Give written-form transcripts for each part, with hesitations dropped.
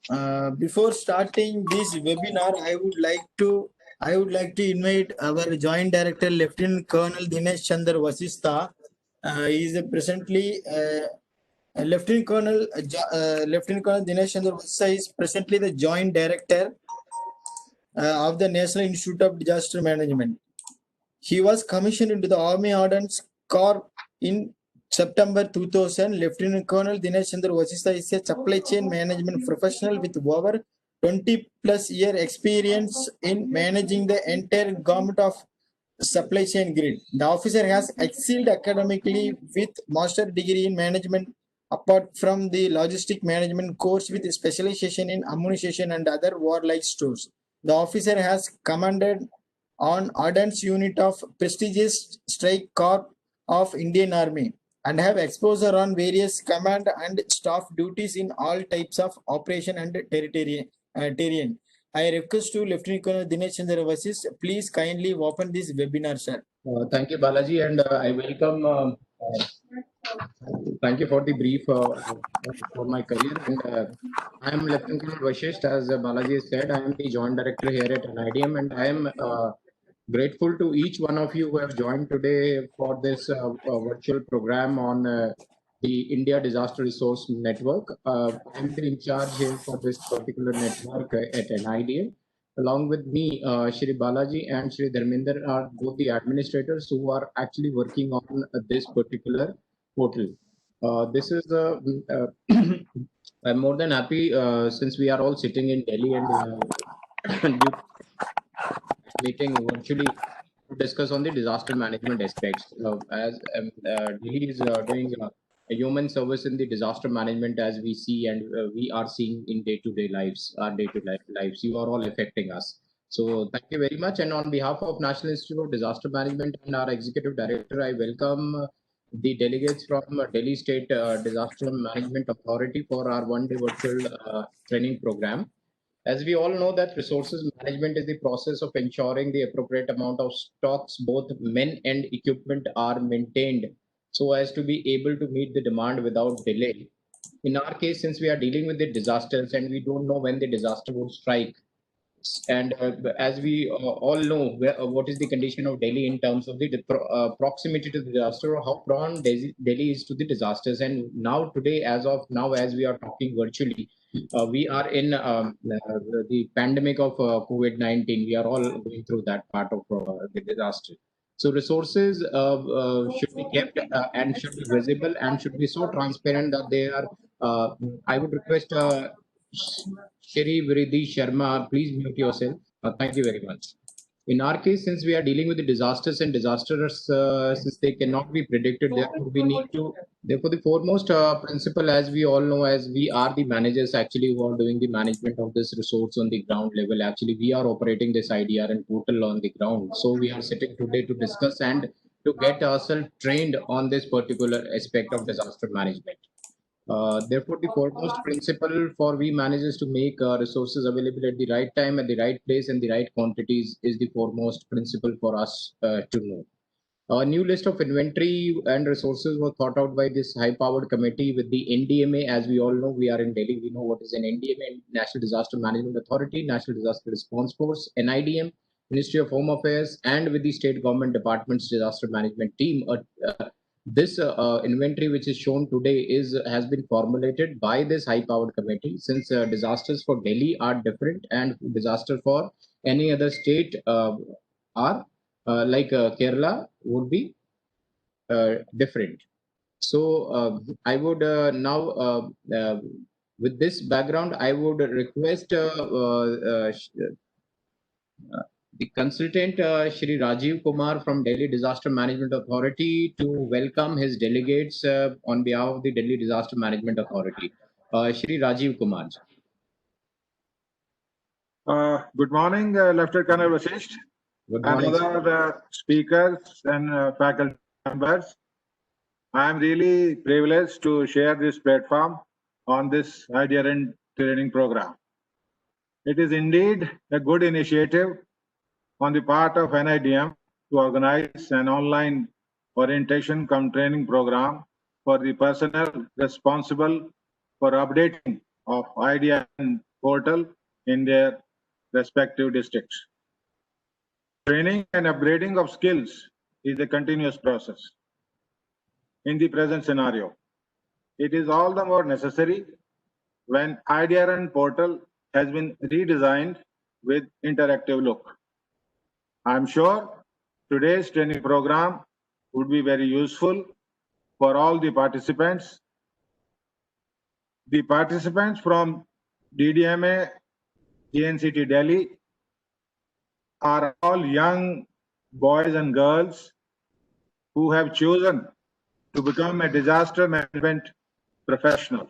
Before starting this webinar, I would like to invite our Joint Director, Lieutenant Colonel Dinesh Chandra Vasistha. He is presently Lieutenant Colonel Dinesh Chandra Vasistha is presently the Joint Director of the National Institute of Disaster Management. He was commissioned into the Army Ordnance Corps in September 2000. Lieutenant Colonel Dinesh Chandra Vasistha is a supply chain management professional with over 20 plus year experience in managing the entire gamut of supply chain grid. The officer has excelled academically with master degree in management apart from the logistic management course with specialization in ammunition and other warlike stores. The officer has commanded on Ordnance Unit of prestigious Strike Corps of Indian Army and have exposure on various command and staff duties in all types of operation and terrain. I request to Lieutenant Colonel Dinesh Chandra Vasistha, please kindly open this webinar, sir. Thank you, Balaji, and I welcome. Thank you for the brief for my career. And I am Lieutenant Colonel Vashisht. As Balaji said, I am the Joint Director here at NIDM, and I am grateful to each one of you who have joined today for this virtual program on the India Disaster Resource Network. I am in charge here for this particular network at NIDM. Along with me, Shri Balaji and Shri Dharminder are both the administrators who are actually working on this particular portal. This is I'm more than happy since we are all sitting in Delhi and meeting virtually to discuss on the disaster management aspects. As Delhi is doing a human service in the disaster management, as we see and we are seeing in day-to-day lives, our day-to-day lives. You are all affecting us. So thank you very much. And on behalf of National Institute of Disaster Management and our Executive Director, I welcome the delegates from Delhi State Disaster Management Authority for our one-day virtual training program. As we all know that resources management is the process of ensuring the appropriate amount of stocks, both men and equipment, are maintained so as to be able to meet the demand without delay. In our case, since we are dealing with the disasters and we don't know when the disaster would strike, and as we all know what is the condition of Delhi in terms of the proximity to the disaster, or how prone Delhi is to the disasters. And now today, as of now, as we are talking virtually, we are in the pandemic of COVID-19. We are all going through that part of the disaster. So resources should be kept and should be visible and should be so transparent that they are. I would request Shri Viridhi Sharma, please mute yourself. Thank you very much. In our case, since we are dealing with the disasters and disasters, since they cannot be predicted, therefore we need to. Therefore, the foremost principle, as we all know, as we are the managers actually who are doing the management of this resource on the ground level. Actually, we are operating this IDRN portal on the ground. So we are sitting today to discuss and to get ourselves trained on this particular aspect of disaster management. Therefore, the foremost principle for we managers to make resources available at the right time, at the right place, and the right quantities is the foremost principle for us to know. A new list of inventory and resources was thought out by this high-powered committee with the NDMA. As we all know, we are in Delhi. We know what is an NDMA, National Disaster Management Authority, National Disaster Response Force, NIDM, Ministry of Home Affairs, and with the state government department's disaster management team. This inventory, which is shown today, has been formulated by this high-powered committee. Since disasters for Delhi are different and disaster for any other state are like Kerala would be different. So I would now, with this background, I would request the consultant Shri Rajiv Kumar from Delhi Disaster Management Authority to welcome his delegates on behalf of the Delhi Disaster Management Authority. Shri Rajiv Kumar. Good morning, Lieutenant Colonel Vashisht, and other speakers and faculty members. I am really privileged to share this platform on this IDRN training program. It is indeed a good initiative on the part of NIDM to organize an online orientation cum training program for the personnel responsible for updating of IDRN portal in their respective districts. Training and upgrading of skills is a continuous process. In the present scenario, it is all the more necessary when IDRN portal has been redesigned with interactive look. I'm sure today's training program would be very useful for all the participants. The participants from DDMA, NCT Delhi are all young boys and girls who have chosen to become a disaster management professional.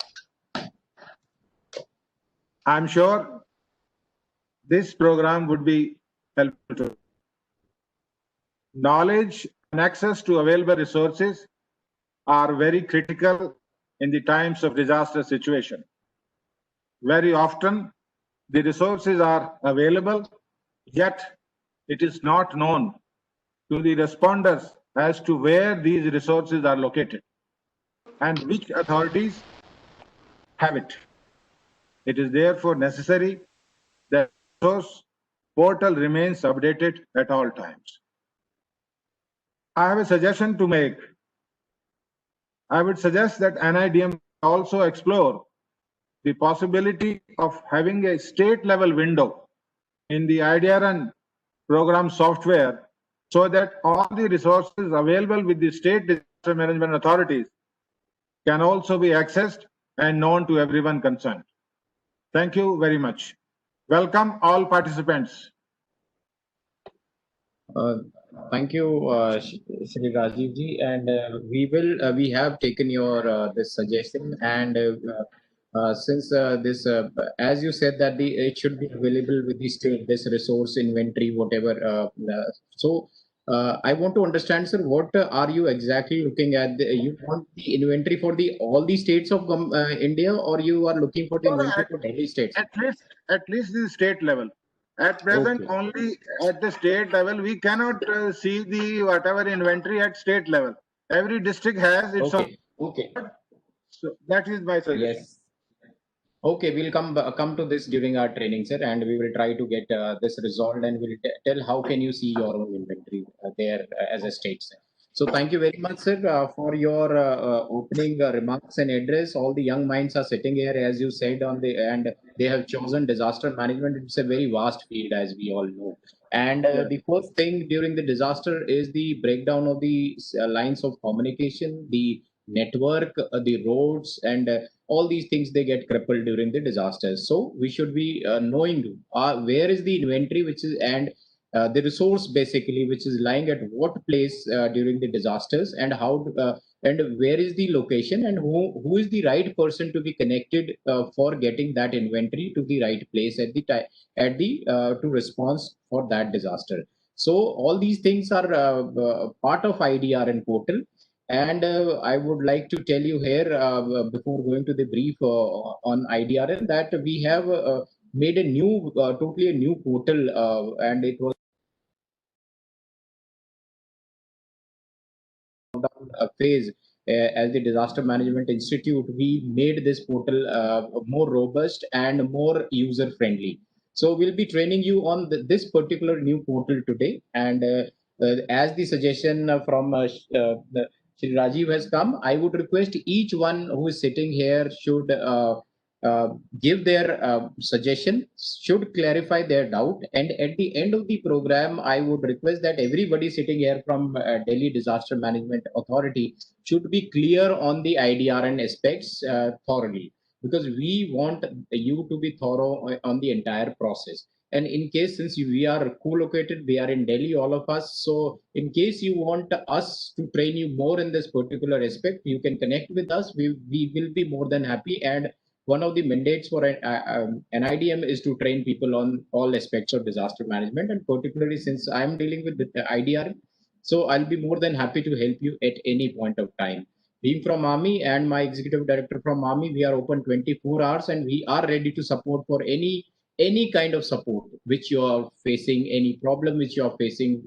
I'm sure this program would be helpful to. Knowledge and access to available resources are very critical in the times of disaster situation. Very often, the resources are available, yet it is not known to the responders as to where these resources are located and which authorities have it. It is therefore necessary that the resource portal remains updated at all times. I have a suggestion to make. I would suggest that NIDM also explore the possibility of having a state level window in the IDRN program software so that all the resources available with the state disaster management authorities can also be accessed and known to everyone concerned. Thank you very much. Welcome all participants. Thank you, Shri Rajiv ji, and we have taken your this suggestion, and since this as you said that it should be available with the state, this resource inventory, whatever. So I want to understand, sir, what are you exactly looking at? You want the inventory for all the states of India, or you are looking for the inventory for Delhi states? At least the state level. At present, Okay. only at the state level, we cannot see the whatever inventory at state level. Every district has its Okay. own. Okay. So that is my suggestion. Yes. Okay, we'll come to this during our training, sir, and we will try to get this resolved, and we'll tell how can you see your own inventory there as a state, sir. So thank you very much, sir, for your opening remarks and address. All the young minds are sitting here, as you said, and they have chosen disaster management. It's a very vast field, as we all know. And the first thing during the disaster is the breakdown of the lines of communication, the network, the roads, and all these things, they get crippled during the disasters. So we should be knowing where is the inventory, which is, and the resource basically, which is lying at what place during the disasters, and how and where is the location, and who is the right person to be connected for getting that inventory to the right place at the time, at the to response for that disaster. So all these things are part of IDRN portal. And I would like to tell you here, before going to the brief on IDRN, that we have made a new, totally a new portal, and it was a phase as the Disaster Management Institute. We made this portal more robust and more user friendly. So we'll be training you on this particular new portal today. And as the suggestion from Shri Rajiv has come, I would request each one who is sitting here should give their suggestion, should clarify their doubt. And at the end of the program, I would request that everybody sitting here from Delhi Disaster Management Authority should be clear on the IDRN aspects thoroughly, because we want you to be thorough on the entire process. And in case, since we are co-located, we are in Delhi, all of us. So in case you want us to train you more in this particular aspect, you can connect with us. We will be more than happy. And one of the mandates for an NIDM is to train people on all aspects of disaster management. And particularly since I'm dealing with the IDRN, so I'll be more than happy to help you at any point of time. Being from Army and my executive director from Army, we are open 24 hours, and we are ready to support for any kind of support which you are facing, any problem which you are facing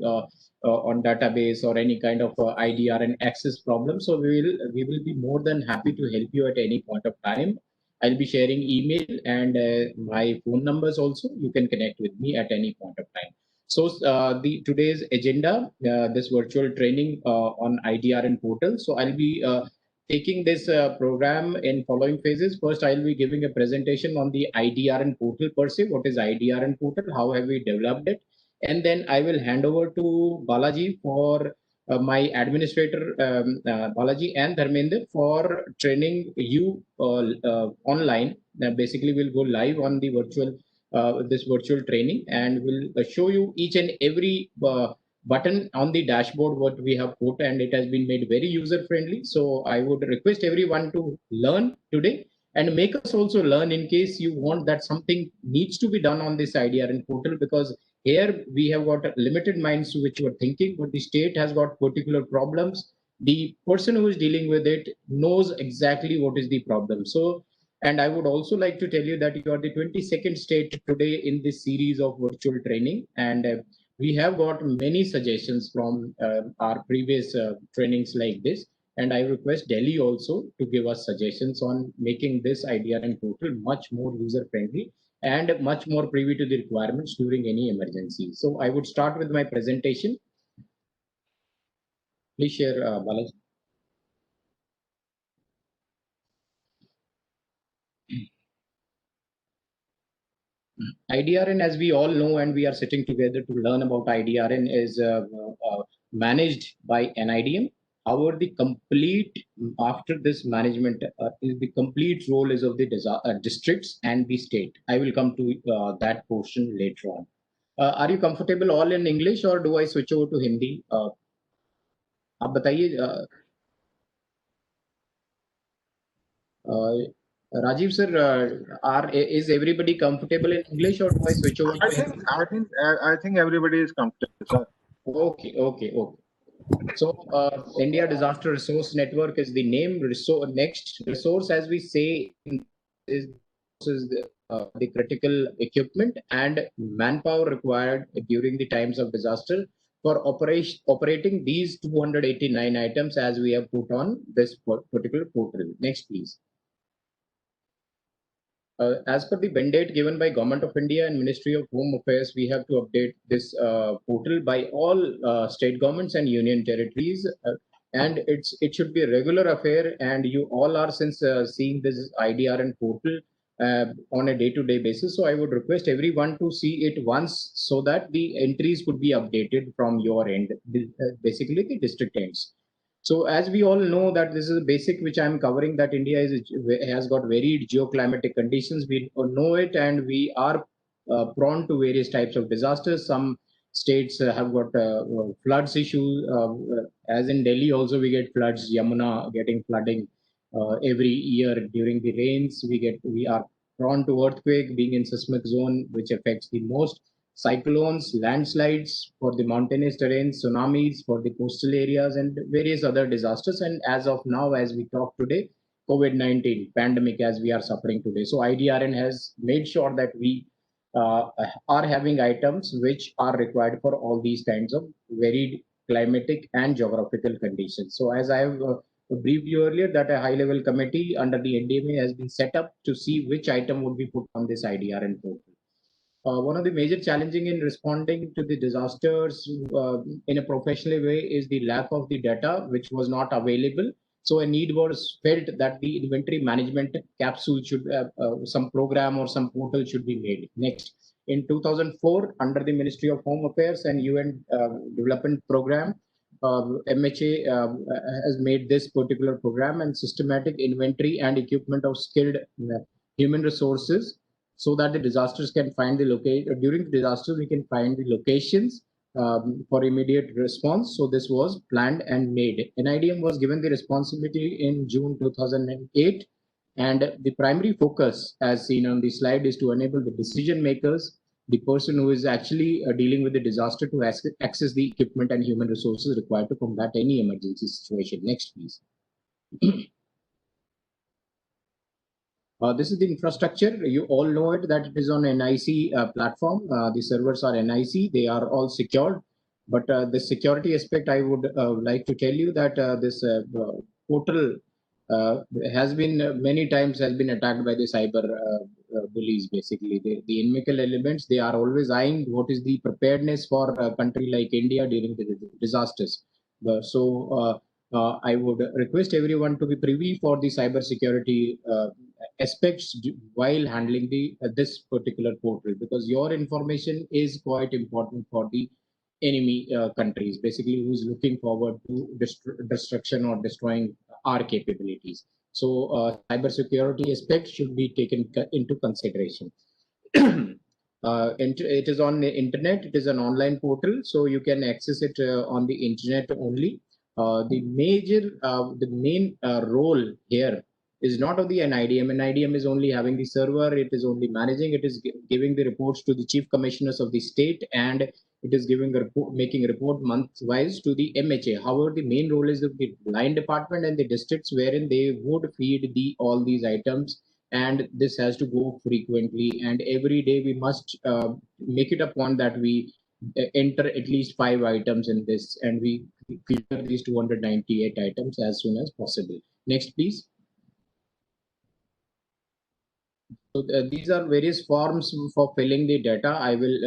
on database, or any kind of IDRN access problem. So we will be more than happy to help you at any point of time. I'll be sharing email and my phone numbers also. You can connect with me at any point of time. So the today's agenda, this virtual training on IDRN portal. So I'll be taking this program in following phases. First, I'll be giving a presentation on the IDRN portal per se. What is IDRN portal? How have we developed it? And then I will hand over to Balaji for my administrator, Balaji and Dharmender, for training you online. Basically, we'll go live on the virtual this virtual training, and we'll show you each and every button on the dashboard what we have put, and it has been made very user friendly. So I would request everyone to learn today and make us also learn in case you want that something needs to be done on this IDRN portal, because here we have got limited minds which were thinking, but the state has got particular problems. The person who is dealing with it knows exactly what is the problem. So, and I would also like to tell you that you are the 22nd state today in this series of virtual training, and we have got many suggestions from our previous trainings like this. And I request Delhi also to give us suggestions on making this IDRN portal much more user friendly and much more privy to the requirements during any emergency. So I would start with my presentation. Please share, Balaji. IDRN, as we all know, and we are sitting together to learn about IDRN, is managed by NIDM. However, the complete, after this management, is the complete role is of the districts and the state. I will come to that portion later on. Are you comfortable all in English, or do I switch over to Hindi? आप बताइए. Rajiv sir, is everybody comfortable in English, or do I switch over to Hindi? I think everybody is comfortable, sir. Okay. So India Disaster Resource Network is the name. Next resource, as we say, is the critical equipment and manpower required during the times of disaster for operating these 289 items as we have put on this particular portal. Next, please. As per the mandate given by Government of India and Ministry of Home Affairs, we have to update this portal by all state governments and union territories, and it should be a regular affair. And you all are since seeing this IDRN portal on a day-to-day basis. So I would request everyone to see it once so that the entries could be updated from your end, basically the district ends. So as we all know that this is a basic which I'm covering, that India has got varied geoclimatic conditions. We know it, and we are prone to various types of disasters. Some states have got floods issues. As in Delhi also we get floods, Yamuna getting flooding every year during the rains. We are prone to earthquake, being in seismic zone, which affects the most. Cyclones, landslides for the mountainous terrain, tsunamis for the coastal areas, and various other disasters. And as of now, as we talk today, COVID-19 pandemic as we are suffering today. So IDRN has made sure that we are having items which are required for all these kinds of varied climatic and geographical conditions. So as I have briefed you earlier, that a high-level committee under the NDMA has been set up to see which item would be put on this IDRN portal. One of the major challenging in responding to the disasters in a professional way is the lack of the data, which was not available. So a need was felt that the inventory management capsule should, some program or some portal should be made. Next, in 2004, under the Ministry of Home Affairs and UN Development Program, MHA has made this particular program and systematic inventory and equipment of skilled human resources, so that the disasters can find the location. During the disasters, we can find the locations for immediate response. So this was planned and made. NIDM was given the responsibility in June 2008. And the primary focus, as seen on the slide, is to enable the decision makers, the person who is actually dealing with the disaster, to access the equipment and human resources required to combat any emergency situation. Next, please. This is the infrastructure. You all know it, that it is on NIC platform. The servers are NIC. They are all secured. But the security aspect, I would like to tell you that this portal has been many times has been attacked by the cyber bullies. Basically, the inimical elements, they are always eyeing what is the preparedness for a country like India during the disasters. I would request everyone to be privy for the cyber security aspects while handling the this particular portal, because your information is quite important for the enemy countries, basically, who's looking forward to destruction or destroying our capabilities. So cybersecurity aspects should be taken into consideration. It is on the internet. It is an online portal, so you can access it on the internet only. The main role here is not of the NIDM. NIDM is only having the server. It is only managing. It is giving the reports to the chief commissioners of the state, and it is giving a report, making a report month-wise to the MHA. However, the main role is of the line department and the districts wherein they would feed all these items, and this has to go frequently. And every day we must make it a point that we enter at least 5 items in this, and we clear these 298 items as soon as possible. Next, please. So these are various forms for filling the data. I will,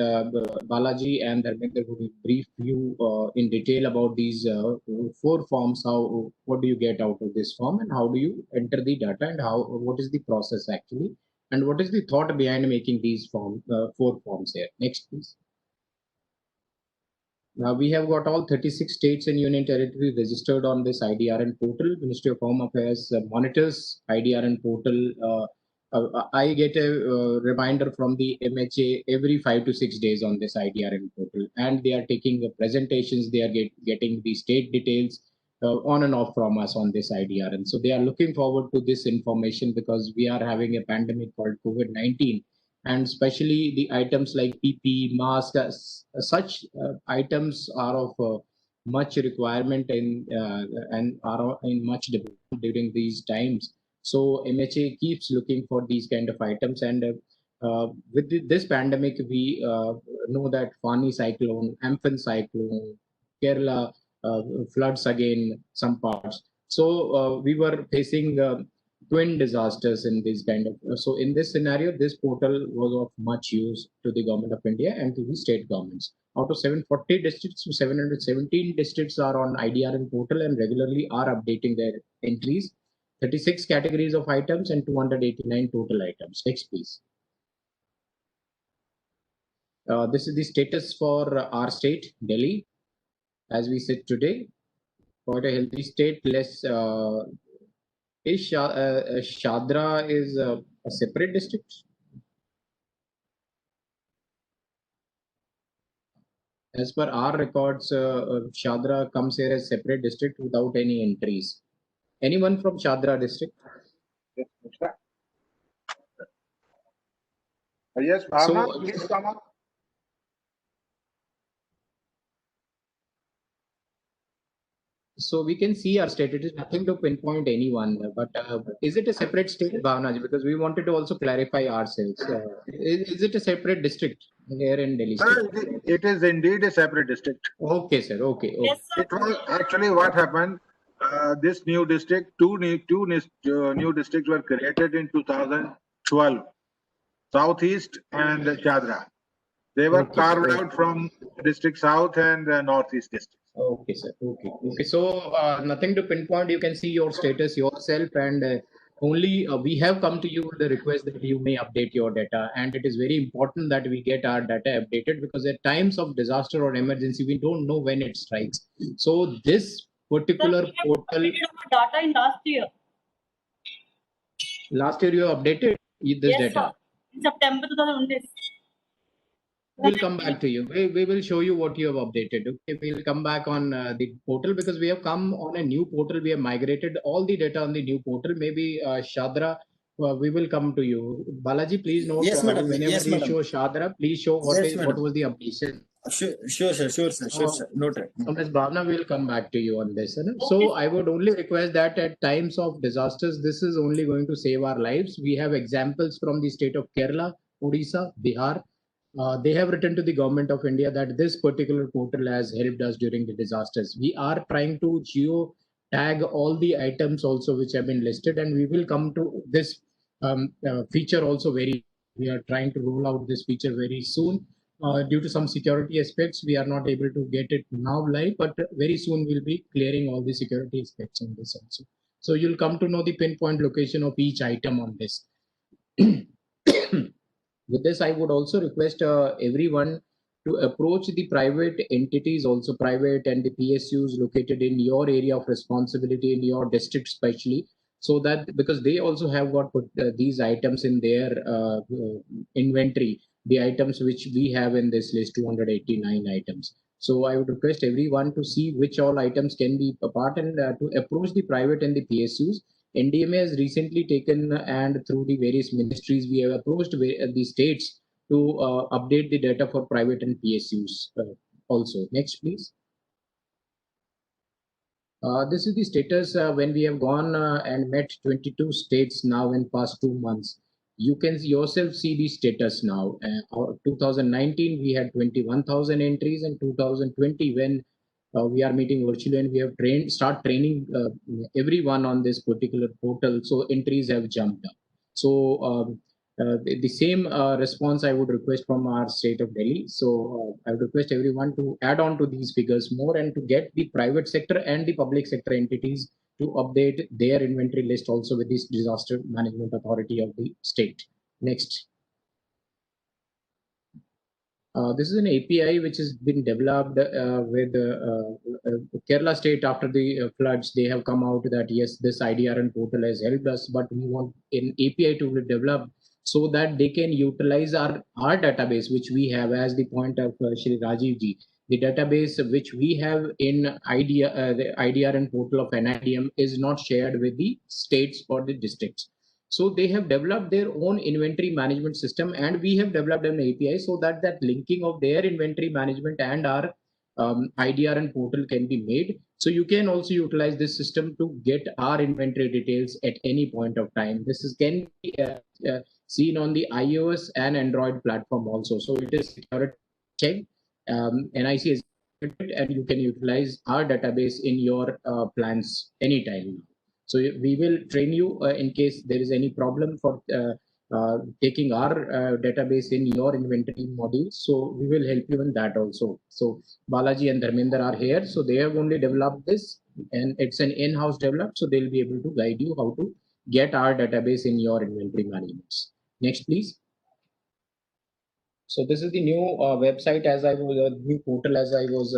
Balaji and Dharmendra will brief you in detail about these 4 forms. What do you get out of this form, and how do you enter the data, and what is the process actually, and what is the thought behind making these 4 forms here. Next, please. Now we have got all 36 states and union territories registered on this IDRN portal. Ministry of Home Affairs monitors IDRN portal. I get a reminder from the MHA every 5 to 6 days on this IDRN portal, and they are taking the presentations. They are getting the state details on and off from us on this IDRN. So they are looking forward to this information, because we are having a pandemic called COVID-19. And especially the items like PP, mask, such items are of much requirement and are in much demand during these times. So MHA keeps looking for these kind of items. And with this pandemic, we know that Fani cyclone, Amphan cyclone, Kerala floods again, some parts. So we were facing twin disasters in this kind of. So in this scenario, this portal was of much use to the government of India and to the state governments. Out of 740 districts, 717 districts are on IDRN portal and regularly are updating their entries. 36 categories of items and 289 total items. Next, please. This is the status for our state, Delhi, as we sit today. Quite a healthy state. Less. Shadra is a separate district? As per our records, Shadra comes here as separate district without any entries. Anyone from Shadra district? Yes, Bhavna, please come up. So we can see our state. It is nothing to pinpoint anyone, but is it a separate state, Bhavnaji? Because we wanted to also clarify ourselves. Is it a separate district here in Delhi? Sir, it is indeed a separate district. Okay, sir. Okay. Yes, sir. It was actually what happened. This new district, two new districts were created in 2012, Southeast and Chadra. They were carved out from District South and Northeast districts. Okay, sir. Okay. Okay. So nothing to pinpoint. You can see your status yourself, and only we have come to you with the request that you may update your data. And it is very important that we get our data updated, because at times of disaster or emergency, we don't know when it strikes. So this particular portal. Data in last year. Last year you updated this Yes, data. sir. In September 2019. We'll come back to you. We will show you what you have updated. Okay, we'll come back on the portal, because we have come on a new portal. We have migrated all the data on the new portal. Maybe Shadra, we will come to you. Balaji, please note. Yes, madam. Whenever Yes, you madam. show Shadra, please show what Yes, what was the updation. Sure, sir. Noted. Ms. Bhavna, we'll come back to you on this. So I would only request that at times of disasters, this is only going to save our lives. We have examples from the state of Kerala, Odisha, Bihar. They have written to the government of India that this particular portal has helped us during the disasters. We are trying to tag all the items also which have been listed, and we will come to this feature also we are trying to roll out this feature very soon. Due to some security aspects, we are not able to get it now live, but very soon we'll be clearing all the security aspects on this also. So you'll come to know the pinpoint location of each item on this. With this, I would also request everyone to approach the private entities, also private and the PSUs located in your area of responsibility, in your district especially, so that because they also have got put these items in their inventory, the items which we have in this list, 289 items. So I would request everyone to see which all items can be a part and to approach the private and the PSUs. NDMA has recently taken and through the various ministries, we have approached the states to update the data for private and PSUs also. Next, please. This is the status when we have gone and met 22 states now in past 2 months. You can yourself see the status now. 2019, we had 21,000 entries, and 2020, when we are meeting virtually and we have start training everyone on this particular portal, so entries have jumped up. So the same response I would request from our state of Delhi. So I would request everyone to add on to these figures more and to get the private sector and the public sector entities to update their inventory list also with this disaster management authority of the state. Next. This is an API which has been developed with Kerala state after the floods. They have come out that yes, this IDRN portal has helped us, but we want an API to be developed so that they can utilize our database, which we have as the point of Shri Rajiv ji. The database which we have in the IDRN portal of NIDM is not shared with the states or the districts. So they have developed their own inventory management system, and we have developed an API so that linking of their inventory management and our IDRN portal can be made. So you can also utilize this system to get our inventory details at any point of time. This can be seen on the iOS and Android platform also. So it is security checked. NIC is and you can utilize our database in your plans anytime. So we will train you in case there is any problem for taking our database in your inventory module. So we will help you in that also. So Balaji and Dharmender are here. So they have only developed this, and it's an in-house developed. So they'll be able to guide you how to get our database in your inventory management. Next, please. So this is the new website as I was, new portal as I was,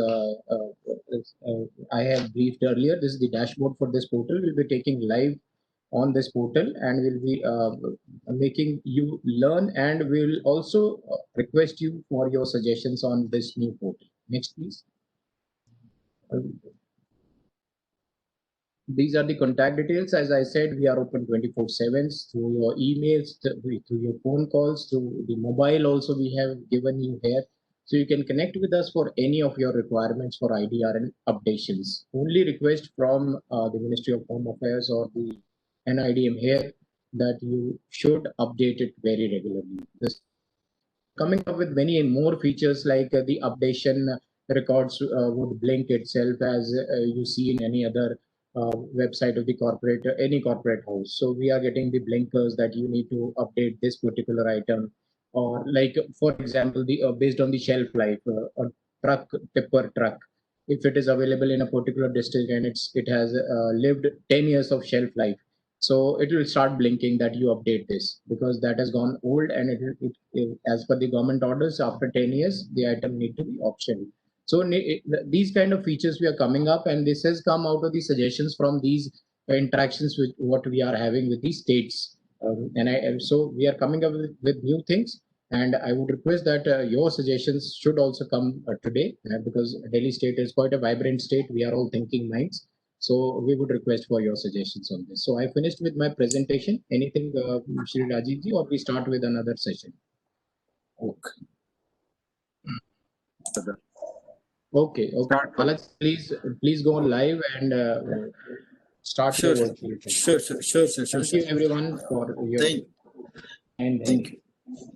I have briefed earlier. This is the dashboard for this portal. We'll be taking live on this portal and we'll be making you learn, and we'll also request you for your suggestions on this new portal. Next, please. These are the contact details. As I said, we are open 24/7 through your emails, through your phone calls, through the mobile also we have given you here. So you can connect with us for any of your requirements for IDRN updations. Only request from the Ministry of Home Affairs or the NIDM here that you should update it very regularly. This coming up with many more features like the updation records would blink itself as you see in any other website of the corporate, any corporate house. So we are getting the blinkers that you need to update this particular item, or like for example, the based on the shelf life, a tipper truck, if it is available in a particular district and it has lived 10 years of shelf life, so it will start blinking that you update this because that has gone old, and as per the government orders, after 10 years the item need to be auctioned. So these kind of features we are coming up, and this has come out of the suggestions from these interactions with what we are having with the states. So we are coming up with new things, and I would request that your suggestions should also come today because Delhi state is quite a vibrant state. We are all thinking minds. So we would request for your suggestions on this. So I finished with my presentation. Anything, Shri Rajiv ji, or we start with another session? Okay. Okay. Alex, please go on live and start. Sure. Thank you everyone for your thank you.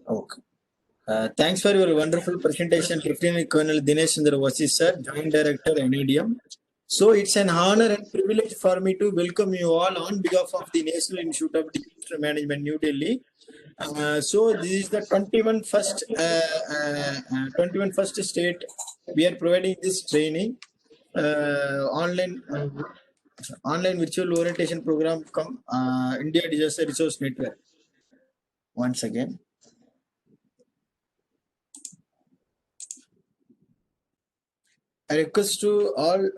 Okay. Thanks for your wonderful presentation, Lieutenant Colonel Dinesh Chandra Vasi sir, Joint Director NIDM. So it's an honor and privilege for me to welcome you all on behalf of the National Institute of Disaster Management, New Delhi. So this is the 21st state we are providing this training online virtual orientation program from India Disaster Resource Network. Once again. I request to all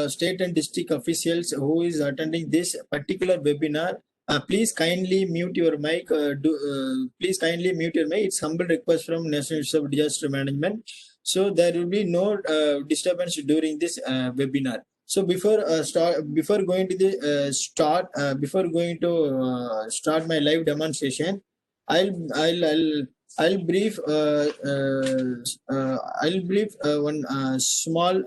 state and district officials who is attending this particular webinar, please kindly mute your mic. Please kindly mute your mic. It's humble request from National Institute of Disaster Management. So there will be no disturbance during this webinar. So before going to the start my live demonstration, I'll brief one small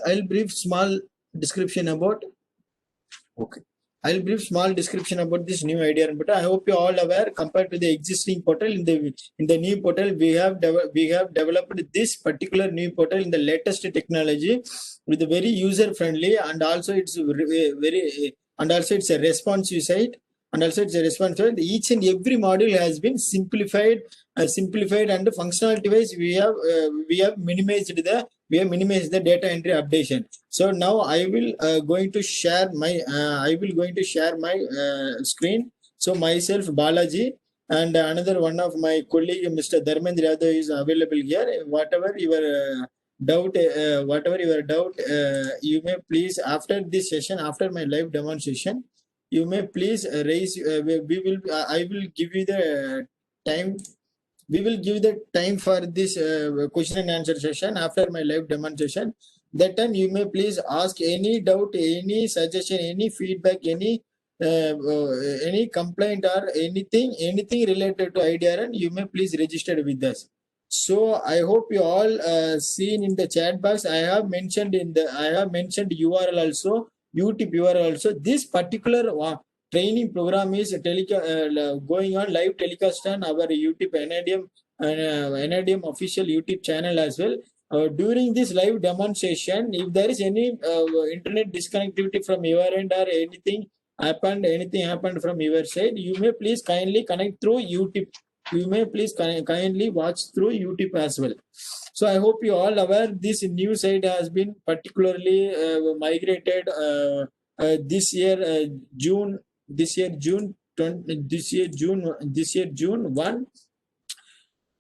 I'll brief small description about I'll brief small description about this new IDRN portal. I hope you all aware compared to the existing portal in the new portal we have developed this particular new portal in the latest technology with a very user friendly and also it's it's a responsive site. And also it's a responsive. Each and every module has been simplified and functionality wise we have minimized the data entry updation. So now I will going to share my screen. So myself Balaji and another one of my colleague Mr. Dharmendra Yadav is available here. Whatever your doubt, you may please after this session, after my live demonstration, you may please raise. I will give you the time. We will give the time for this question and answer session after my live demonstration. That time you may please ask any doubt, any suggestion, any feedback, any complaint or anything related to IDRN. You may please register with us. So I hope you all seen in the chat box. I have mentioned URL also. YouTube URL also. This particular training program is going on live telecast on our YouTube NIDM official YouTube channel as well. During this live demonstration, if there is any internet disconnectivity from your end or anything happened from your side, you may please kindly connect through YouTube. You may please kindly watch through YouTube as well. So I hope you all aware this new site has been particularly migrated this year June 1.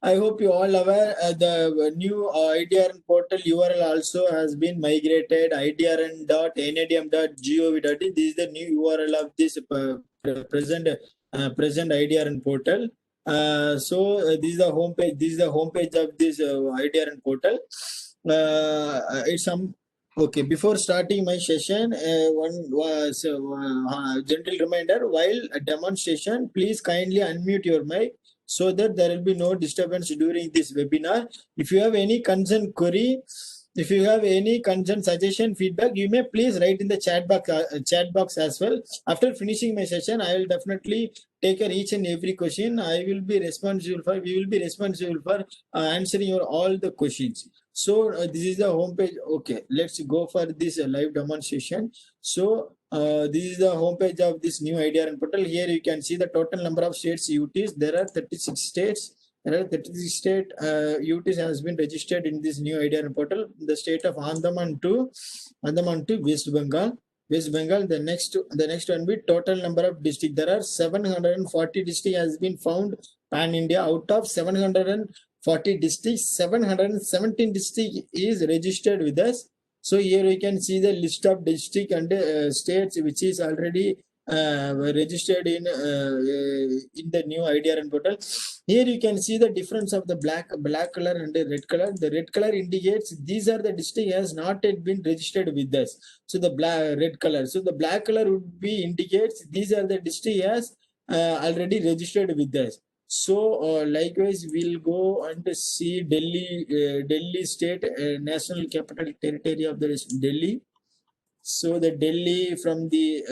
I hope you all aware the new IDRN portal URL also has been migrated idrn.nidm.gov.in. This is the new URL of this present IDRN portal. This is the homepage. This is the homepage of this IDRN portal. It's some okay. Before starting my session, gentle reminder: while a demonstration, please kindly unmute your mic so that there will be no disturbance during this webinar. If you have any concern, query. If you have any concern, suggestion, feedback, you may please write in the chat box as well. After finishing my session, I will definitely take each and every question. We will be responsible for answering all the questions. So this is the homepage. Okay, let's go for this live demonstration. So this is the homepage of this new IDRN portal. Here you can see the total number of states UTs. There are 36 states. There are 36 state UTs has been registered in this new IDRN portal. The state of Andaman to West Bengal. The next one be total number of districts. There are 740 districts has been found pan India. Out of 740 districts, 717 districts is registered with us. So here you can see the list of district and states which is already registered in the new IDRN portal. Here you can see the difference of the black color and the red color. The red color indicates these are the district has not yet been registered with us. So the red color. So the black color would be indicates these are the district has already registered with us. So likewise we'll go and see Delhi state, national capital territory of the Delhi. So the Delhi from the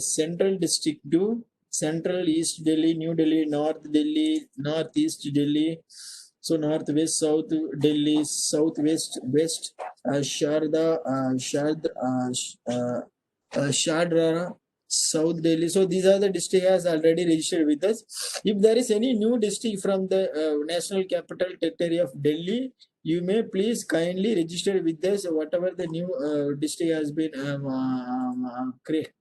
central district to central East Delhi, New Delhi, North Delhi, Northeast Delhi. So northwest, south Delhi, southwest, west, Sharda, Shadra, South Delhi. So these are the district has already registered with us. If there is any new district from the National Capital Territory of Delhi, you may please kindly register with us. Whatever the new district has been created,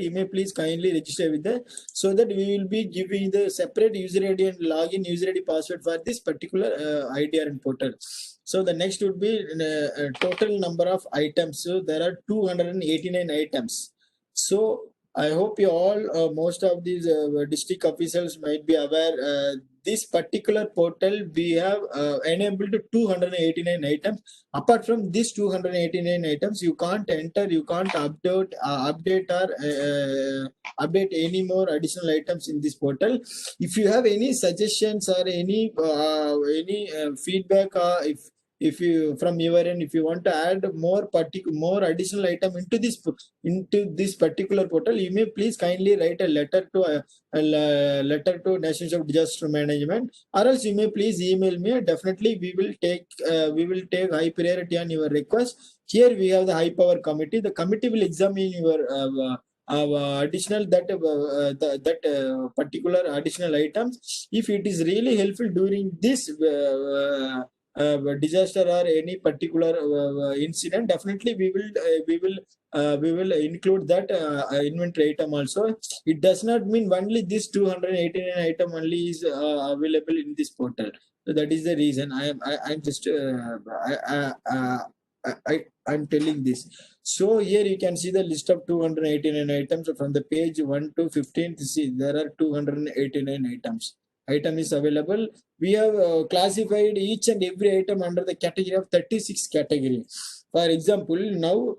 you may please kindly register with us, so that we will be giving the separate user ID and login user ID password for this particular IDRN portal. So the next would be total number of items. So there are 289 items. So I hope you all, most of these district officials might be aware. This particular portal we have enabled 289 items. Apart from these 289 items, you can't enter, you can't update or update any more additional items in this portal. If you have any suggestions or any feedback, if you from your end, if you want to add more additional item into this particular portal, you may please kindly write a letter to National of Disaster Management, or else you may please email me. Definitely we will take high priority on your request. Here we have the high power committee. The committee will examine your additional particular additional items. If it is really helpful during this disaster or any particular incident, definitely we will include that inventory item also. It does not mean only this 289 item only is available in this portal. So that is the reason I'm just I'm telling this. So here you can see the list of 289 items from the page 1 to 15. See, there are 289 items. Item is available. We have classified each and every item under the category of 36 category. For example, now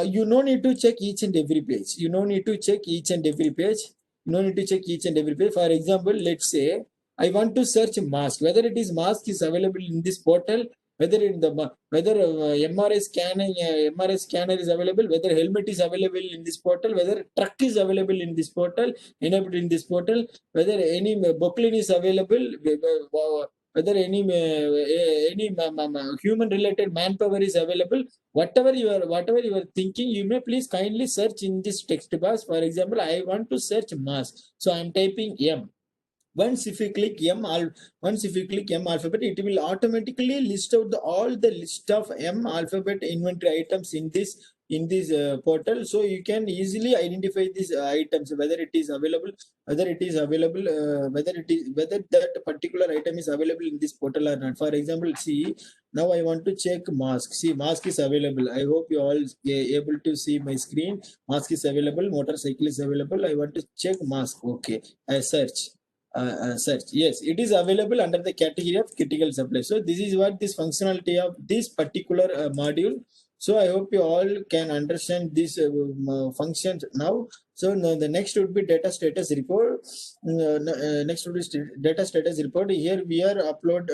you no need to check each and every page. You no need to check each and every page. You no need to check each and every page. For example, let's say I want to search mask. Whether it is mask is available in this portal, whether MRI scanner is available, whether helmet is available in this portal, whether truck is available in this portal, enabled in this portal, whether any Bocklin is available, whether any human related manpower is available. Whatever you are thinking, you may please kindly search in this text box. For example, I want to search mask, so I am typing M. Once if you click M alphabet, it will automatically list out all the list of M alphabet inventory items in this portal. So you can easily identify these items, whether it is available, whether that particular item is available in this portal or not. For example, see, now I want to check mask. See, mask is available. I hope you all able to see my screen. Mask is available, motorcycle is available. I want to check mask. Okay, I search. Search. Yes, it is available under the category of critical supply. So this is what this functionality of this particular module. So I hope you all can understand these functions now. So the next would be data status report. Next would be data status report. Here we are uploading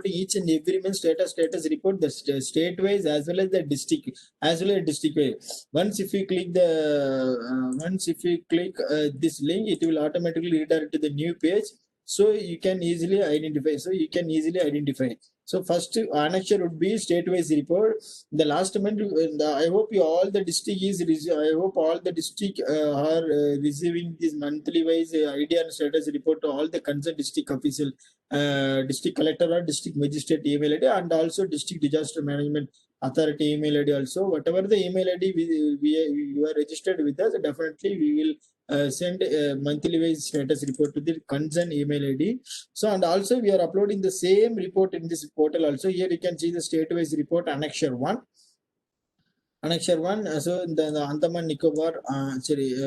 each and every month data status report, the state wise as well as the district wise. Once if you click this link, it will automatically redirect to the new page. So you can easily identify. So first annexure would be state-wise report. The last month, I hope all the district are receiving this monthly-wise IDRN status report to all the concerned district official, district collector or district magistrate email ID, and also district disaster management authority email ID also. Whatever the email ID you are registered with us, definitely we will send a monthly wise status report to the concerned email ID. So, and also we are uploading the same report in this portal also. Here you can see the state wise report annexure 1. Annexure 1, so the Andaman Nicobar,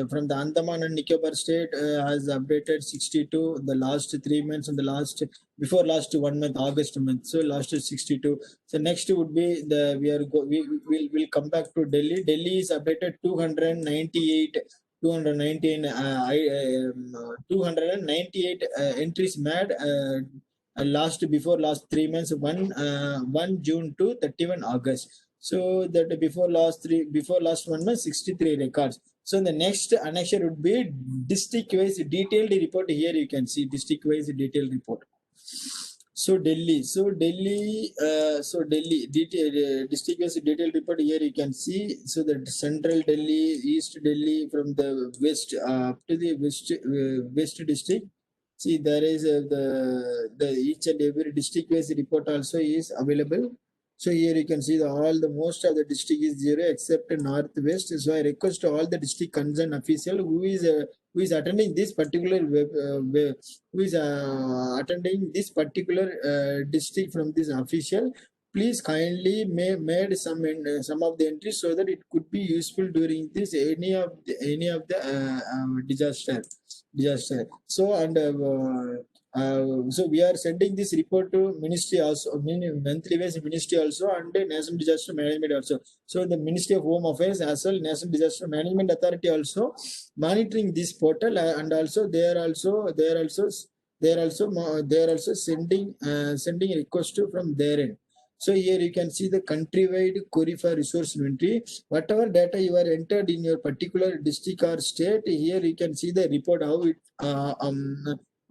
from the Andaman and Nicobar state has updated 62 the last 3 months and before last 1 month, August month. So last 62. So next would be we will come back to Delhi. Delhi is updated 298 entries made before last 3 months, 1 June to 31 August. So that before last 1 month, 63 records. So the next annexure would be district wise detailed report. Here you can see district wise detailed report. So Delhi, district-wise detailed report here you can see. So the central Delhi, East Delhi, from the west up to the west district. See, there is the each and every district-wise report also is available. So here you can see all the most of the district is zero except northwest. So I request all the district concerned official who is attending this particular who is attending this particular district from this official, please kindly made some of the entries so that it could be useful during this any of the disaster. So so we are sending this report to ministry also, monthly wise ministry also, and national disaster management also. So the Ministry of Home Affairs as well National Disaster Management Authority also monitoring this portal, and also they are also sending request from their end. So here you can see the countrywide query for resource inventory. Whatever data you are entered in your particular district or state, here you can see the report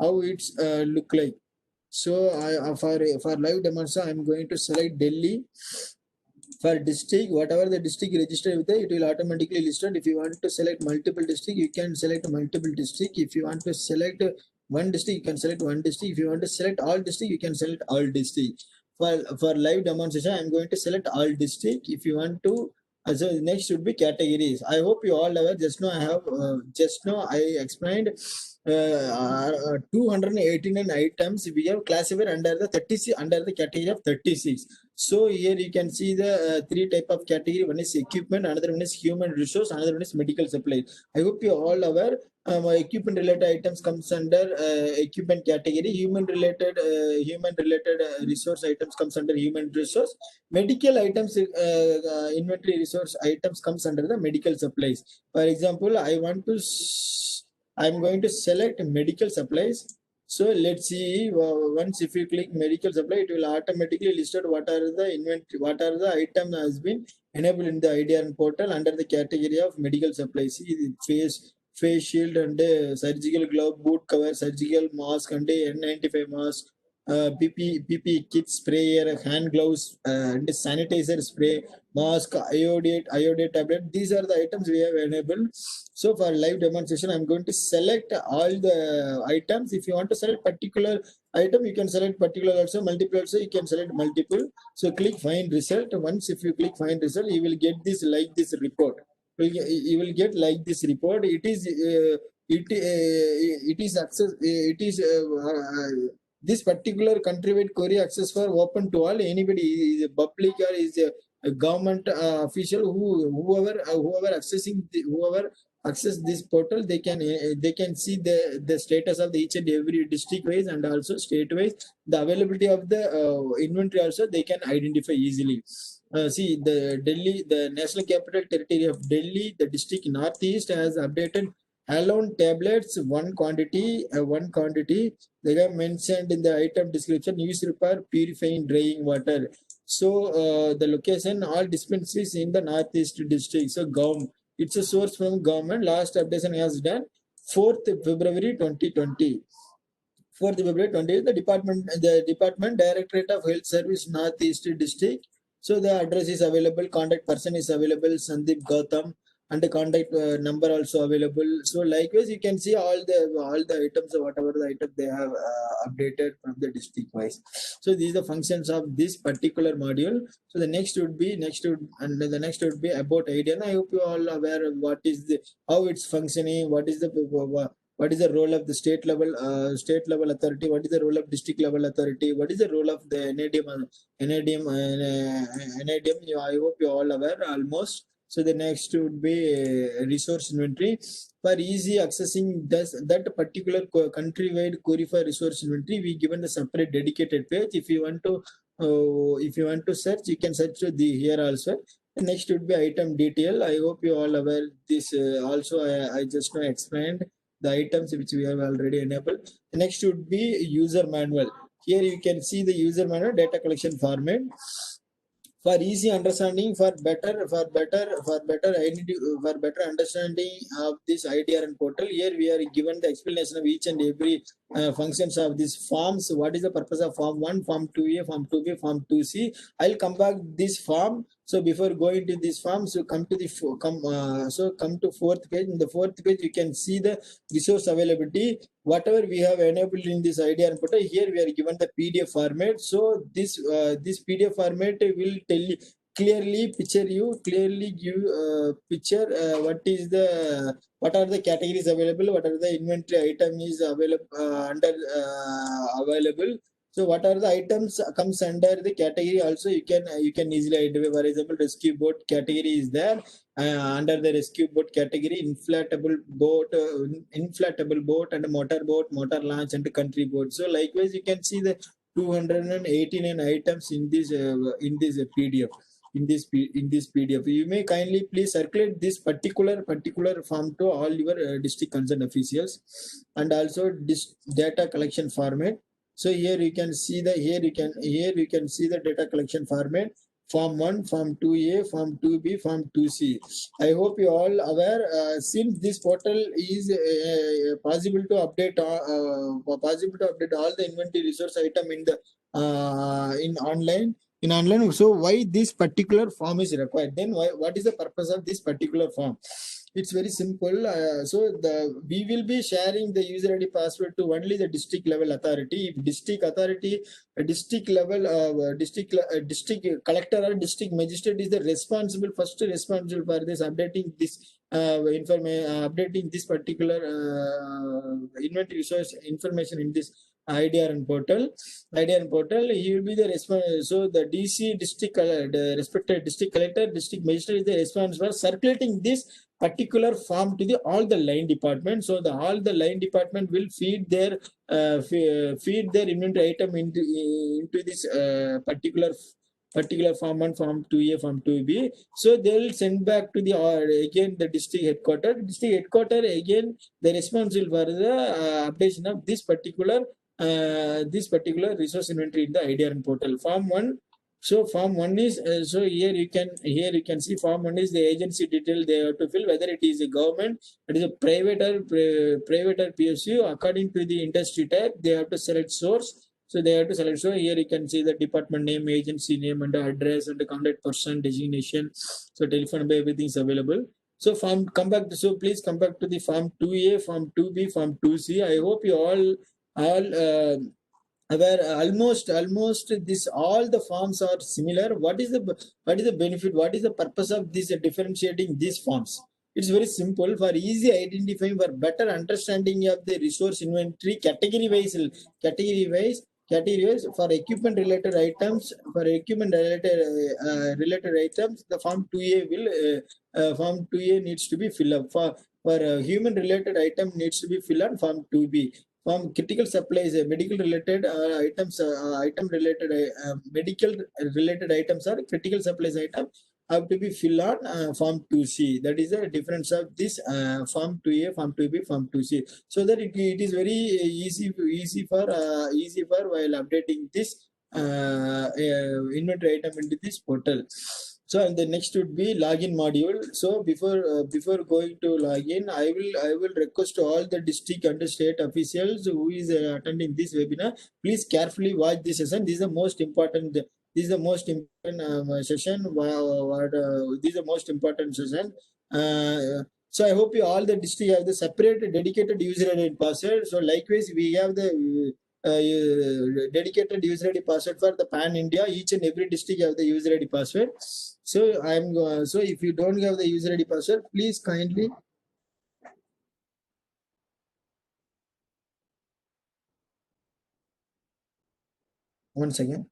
how it's look like. So for live demonstration, I'm going to select Delhi. For district, whatever the district registered with it will automatically listed. If you want to select multiple district, you can select multiple district. If you want to select one district, you can select one district. If you want to select all district, you can select all district. For live demonstration, I'm going to select all district. If you want to, so next should be categories. I hope you all aware. Just now I explained 289 items we have classified under the 36 under the category of 36. So here you can see the three type of category. One is equipment, another one is human resource, another one is medical supply. I hope you all aware. Equipment related items comes under equipment category. Human related resource items comes under human resource. Medical items inventory resource items comes under the medical supplies. For example, I'm going to select medical supplies. So let's see, once if you click medical supply, it will automatically listed what are the item has been enabled in the IDRN portal under the category of medical supplies. See, face shield and surgical glove, boot cover, surgical mask and N95 mask, PP kit, sprayer, hand gloves, and sanitizer spray, mask, iodate tablet. These are the items we have enabled. So for live demonstration, I'm going to select all the items. If you want to select particular item, you can select particular also, multiple also, you can select multiple. So click find result. Once if you click find result, you will get this like this report. You will get like this report. It is access. This particular countrywide query access for open to all. Anybody is a public or is a government official whoever access this portal, they can see the status of each and every district wise and also state wise, the availability of the inventory also they can identify easily. See, the National Capital Territory of Delhi, the district Northeast has updated alone tablets one quantity. They have mentioned in the item description use repair purifying drying water. So the location all dispensaries in the Northeast district. So it's a source from government. Last updation has done 4th February 2020. 4th February 20, the department Directorate of Health Service Northeast District. So the address is available, contact person is available, Sandeep Gautam, and the contact number also available. So likewise, you can see all the items, whatever the item they have updated from the district wise. So these are the functions of this particular module. So the next would be about IDRN. I hope you all are aware of how it's functioning, what is the role of the state level authority, what is the role of district level authority, what is the role of the NIDM. I hope you all aware almost. So the next would be resource inventory. For easy accessing that particular countrywide query for resource inventory, we given the separate dedicated page. If you want to search, you can search here also. The next would be item detail. I hope you all aware this. Also, I just now explained the items which we have already enabled. The next would be user manual. Here you can see the user manual data collection format. for easy understanding, for better understanding of this IDRN portal. Here we are given the explanation of each and every functions of these forms. What is the purpose of form 1, form 2A, form 2B, form 2C? I'll come back this form. So before going to this form, so come to the come to fourth page. In the fourth page, you can see the resource availability. Whatever we have enabled in this IDRN portal, here we are given the PDF format. So this PDF format will tell you clearly give picture what are the categories available, what are the inventory item is available available. So what are the items comes under the category also you can easily identify. For example, rescue boat category is there. Under the rescue boat category, inflatable boat and motor boat, motor launch and country boat. So likewise, you can see the 289 items in this PDF. In this PDF, you may kindly please circulate this particular form to all your district concerned officials, and also this data collection format. So here you can see the data collection format. Form 1, Form 2A, Form 2B, Form 2C. I hope you all aware. Since this portal is possible to update all the inventory resource item in the in online. So why this particular form is required? Then what is the purpose of this particular form? It's very simple. We will be sharing the user ID password to only the district level authority. If district authority, district level, district collector or district magistrate is the responsible for this updating this updating this particular inventory resource information in this IDRN portal. He will be the response. So the DC district, the respected district collector, district magistrate is the responsible for circulating this particular form to all the line department. So all the line department will feed their inventory item into this particular form 1, form 2A, form 2B. So they will send back to the again the district headquarters. District headquarters again the responsible for the updation of this particular resource inventory in the IDRN portal. Form 1. So form 1 is here you can see form 1 is the agency detail they have to fill, whether it is a government, it is a private or PSU. According to the industry type, they have to select source. So they have to select. So here you can see the department name, agency name, and the address, and the contact person designation. So telephone number, everything is available. So please come back to the form 2A, form 2B, form 2C. I hope you all where almost this all the forms are similar. What is the benefit? What is the purpose of this differentiating these forms? It's very simple. For easy identifying, for better understanding of the resource inventory category wise for equipment related items. For equipment related items, the form 2A form 2A needs to be filled up. For human related item needs to be filled on form 2B. From critical supplies, medical related items, medical related items are critical supplies item have to be filled on form 2C. That is the difference of this form 2A, form 2B, form 2C. So that it is very easy for while updating this inventory item into this portal. So and the next would be login module. So before going to login, I will request to all the district and state officials who is attending this webinar, please carefully watch this session. This is the most important. This is the most important session. This is the most important session. So I hope you all the district have the separate dedicated user ID and password. So likewise, we have the dedicated user ID password for the pan India. Each and every district have the user ID password. So so if you don't have the user ID password, please kindly once again.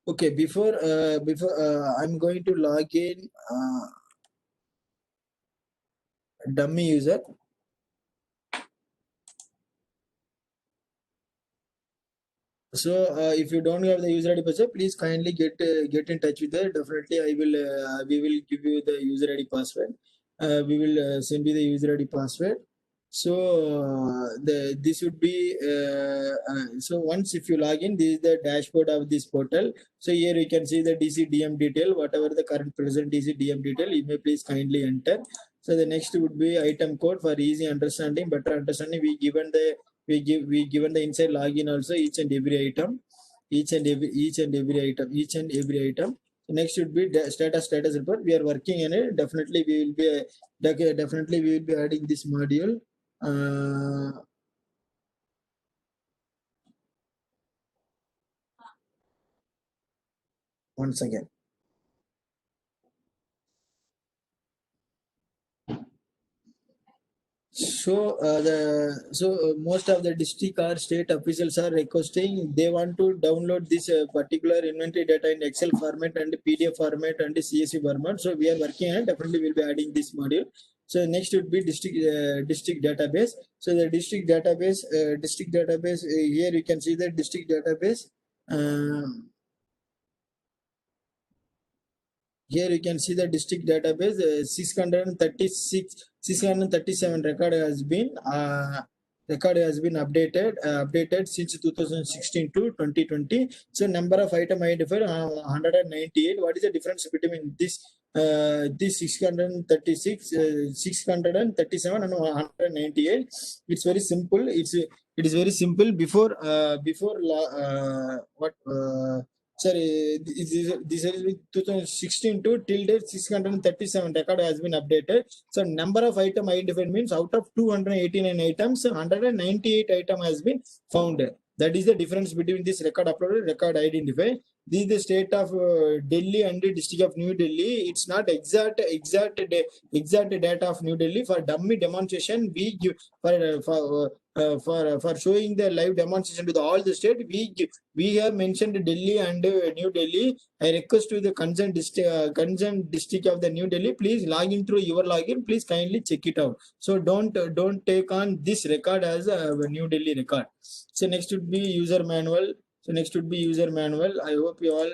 Okay, before I'm going to log in dummy user. So if you don't have the user ID password, please kindly get in touch with her. Definitely, we will give you the user ID password. we will send you the user ID password. So this would be so once if you log in, this is the dashboard of this portal. So here you can see the DC DM detail, whatever the current present DC DM detail, you may please kindly enter. So the next would be item code for easy understanding, better understanding. We given the inside login also, each and every item. Next should be status report. We are working on it. Definitely we will be adding this module. Once again. So most of the district or state officials are requesting, they want to download this particular inventory data in Excel format and PDF format and CSV format. So we are working on it. Definitely we'll be adding this module. So next would be district database. So the district database, here you can see the district database. Here you can see the district database. 637 record has been updated since 2016 to 2020. So number of item identified 198. What is the difference between this 636, 637 and 198? It's very simple. It is very simple. Sorry, this is 2016 to till date 637 record has been updated. So number of item identified means out of 289 items, 198 item has been found. That is the difference between this record uploaded, record identified. This is the state of Delhi and the district of New Delhi. It's not exact data of New Delhi. For dummy demonstration, we give for showing the live demonstration to all the state, we have mentioned Delhi and New Delhi. I request to the concerned district of the New Delhi, please log in through your login. Please kindly check it out. So don't take on this record as a New Delhi record. So next would be user manual. I hope you all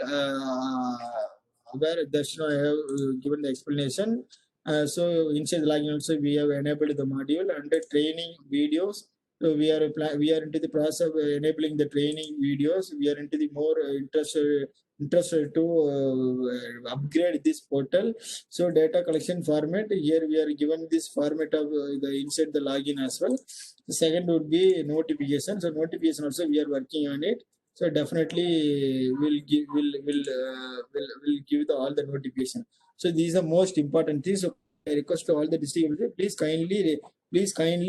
aware. That's why I have given the explanation. So inside login also we have enabled the module under training videos. So we are into the process of enabling the training videos. We are into the more interested to upgrade this portal. So data collection format, here we are given this format of the inside the login as well. The second would be notification. So notification also we are working on it. So definitely we'll give all the notification. So these are most important things. So I request to all the district, please kindly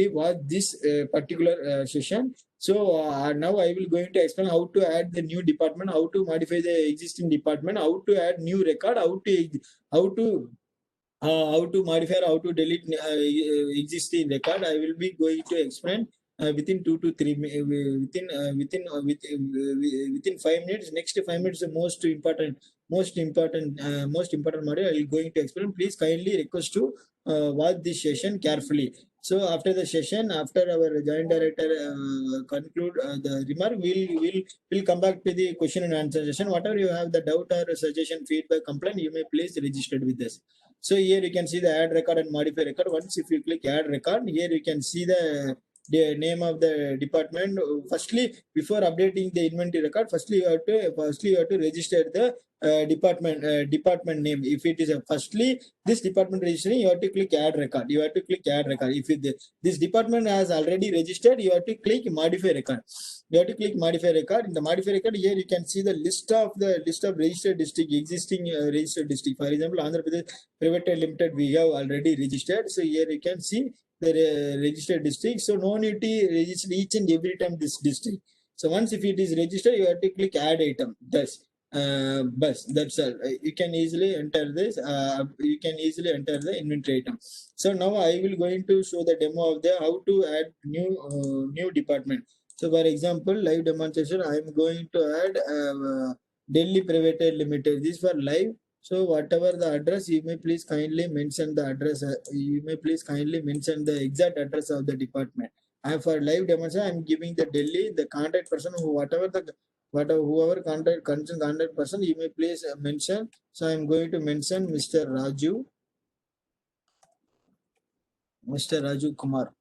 watch this particular session. So now I will going to explain how to add the new department, how to modify the existing department, how to add new record, how to modify, how to delete existing record. I will be going to explain within 2 to 3 within 5 minutes. Next 5 minutes, the most important module I will going to explain. Please kindly request to watch this session carefully. So after the session, after our joint director conclude the remark, we'll come back to the question and answer session. Whatever you have the doubt or suggestion, feedback, complaint, you may please register with us. So here you can see the add record and modify record. Once if you click add record, here you can see the name of the department. Firstly, before updating the inventory record, firstly you have to register the department name. If it is firstly this department registering, you have to click add record. If this department has already registered, you have to click modify record. In the modify record, here you can see the list of registered district, existing registered district. For example, Andhra Pradesh Private Limited we have already registered. So here you can see the registered district. So no need to register each and every time this district. So once if it is registered, you have to click add item. That's all. You can easily enter this. You can easily enter the inventory item. So now I will going to show the demo of the how to add new department. So for example, live demonstration, I am going to add Delhi Private Limited. This for live. So whatever the address, you may please kindly mention the address. You may please kindly mention the exact address of the department. And for live demonstration, I am giving the Delhi, the contact person, whoever contact person, you may please mention. So I am going to mention Mr. Raju. Mr. Raju Kumar.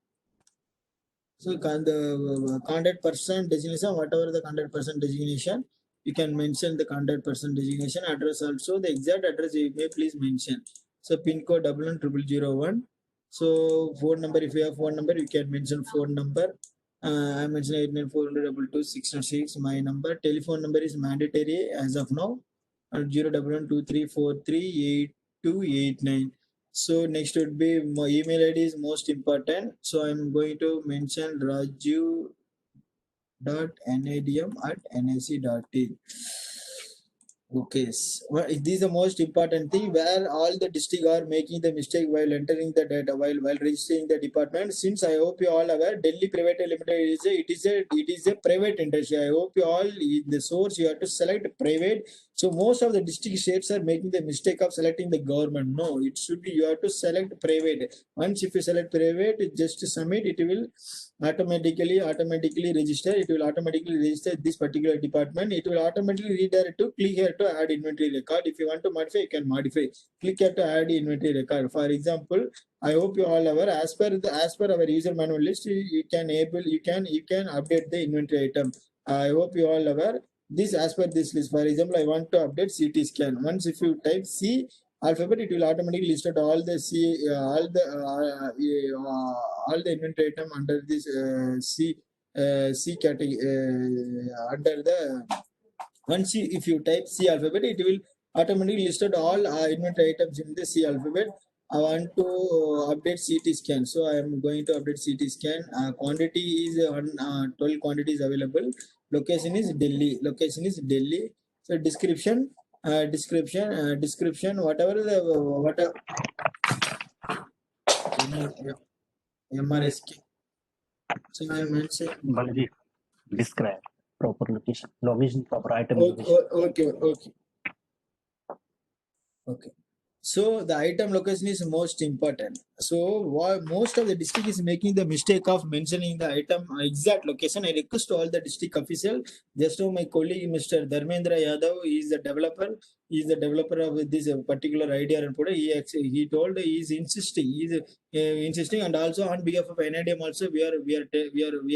So the contact person designation, whatever the contact person designation, you can mention the contact person designation, address also, the exact address you may please mention. So pin code 110001. So phone number, if you have phone number, you can mention phone number. I mentioned 8940022 my number. Telephone number is mandatory as of now. 01123438289. So next would be my email ID is most important. So I'm going to mention raju.nidm@nic.in. Okay, well, this is the most important thing where all the district are making the mistake while entering the data while registering the department. Since I hope you all aware, Delhi Private Limited is a private industry. I hope you all in the source you have to select private. So most of the district states are making the mistake of selecting the government. No, it should be you have to select private. Once if you select private, just submit, it will automatically register. It will automatically register this particular department. It will automatically redirect to click here to add inventory record. If you want to modify, you can modify. Click here to add inventory record. For example, I hope you all aware, as per our user manual list, you can update the inventory item. I hope you all aware this as per this list. For example, I want to update CT scan. Once if you type C alphabet, it will automatically list out all the all the inventory item under this C category under the once if you type C alphabet, it will automatically list out all inventory items in the C alphabet. I want to update CT scan, so I am going to update CT scan. Quantity is 12 quantities available. Location is Delhi. So description, whatever the MRSK. So I mentioned. Balaji, describe proper location, proper item location. Okay. So the item location is most important. So most of the district is making the mistake of mentioning the item exact location. I request all the district official. Just to my colleague Mr. Dharmendra Yadav is the developer. He is the developer of this particular IDRN product. He told he is insisting. And also on behalf of NIDM also we are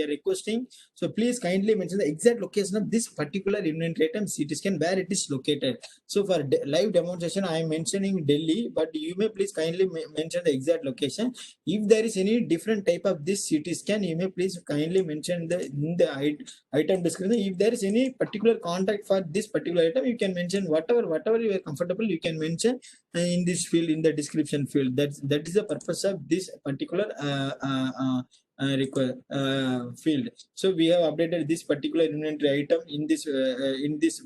requesting. So please kindly mention the exact location of this particular inventory item CT scan where it is located. So for live demonstration, I am mentioning Delhi, but you may please kindly mention the exact location. If there is any different type of this CT scan, you may please kindly mention in the item description. If there is any particular contact for this particular item, you can mention whatever you are comfortable. You can mention in this field, in the description field. That is the purpose of this particular field. So we have updated this particular inventory item in this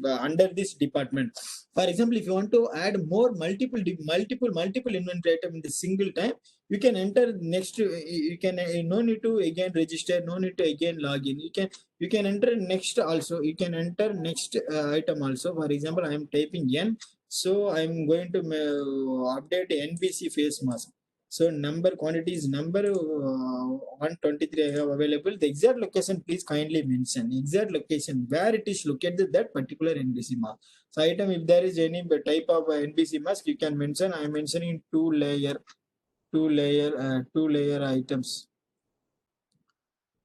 under this department. For example, if you want to add more multiple inventory item in the single time, you can enter next. You can no need to again register, no need to again log in. You can enter next also. You can enter next item also. For example, I am typing N. So I am going to update NBC face mask. So quantity is number 123 I have available. The exact location, please kindly mention. Exact location where it is located, that particular NBC mask. So item, if there is any type of NBC mask, you can mention. I am mentioning two layer items.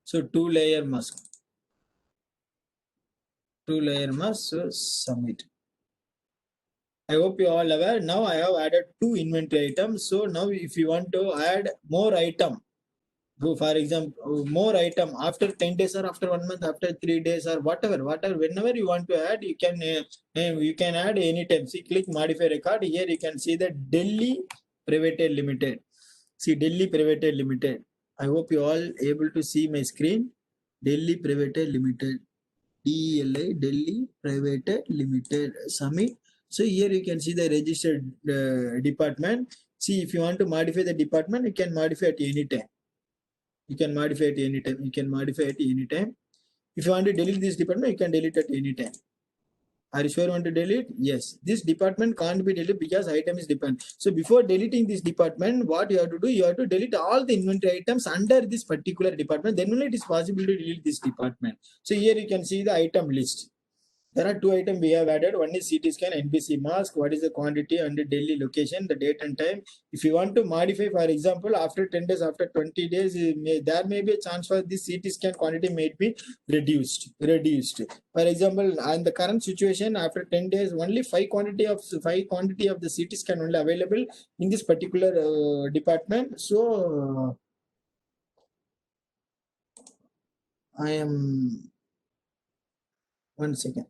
So two layer mask. So submit. I hope you all aware. Now I have added two inventory items. So now if you want to add more item, for example, more item after 10 days or after 1 month, after 3 days or whatever, whenever you want to add, you can add anytime. See, click modify record. Here you can see the Delhi Private Limited. See, Delhi Private Limited. I hope you all able to see my screen. Delhi Private Limited. DELI, Delhi Private Limited. Submit. So here you can see the registered department. See, if you want to modify the department, you can modify at any time. If you want to delete this department, you can delete at any time. Are you sure you want to delete? Yes. This department can't be deleted because item is dependent. So before deleting this department, what you have to do, you have to delete all the inventory items under this particular department. Then only it is possible to delete this department. So here you can see the item list. There are 2 items we have added. One is CT scan, NBC mask. What is the quantity and the Delhi location, the date and time. If you want to modify, for example, after 10 days, after 20 days, there may be a chance for this CT scan quantity may be reduced. For example, in the current situation, after 10 days, only 5 quantity of the CT scan only available in this particular department. So I am 1 second.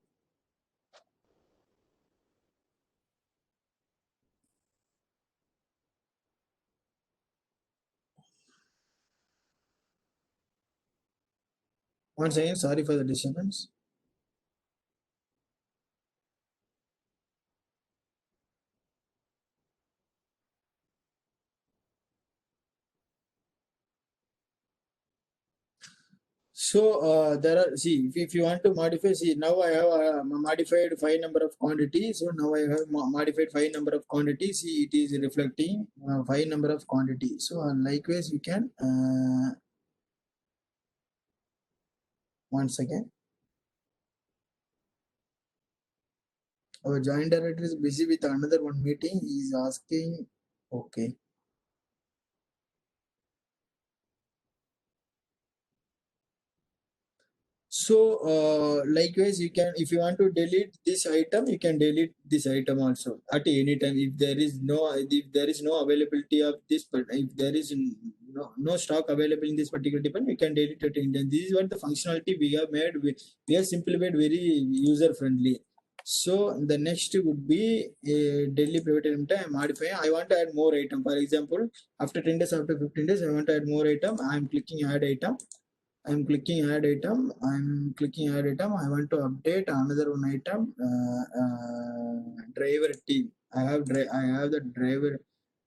Once again, sorry for the disturbance. So there are, see, if you want to modify, see, now I have modified 5 number of quantities. So now I have modified 5 number of quantities. See, it is reflecting 5 number of quantities. So likewise, you can once again. Our joint director is busy with another one meeting. He is asking, okay. So likewise, you can, if you want to delete this item, you can delete this item also at any time. If there is no availability of this, but if there is no stock available in this particular department, you can delete it. And this is what the functionality we have made. We have simplified very user friendly. So the next would be a daily private element. I am modifying. I want to add more item. For example, after 10 days, after 15 days, I want to add more item. I am clicking add item. I'm clicking add item. I want to update another one item. Driver team. I have the driver.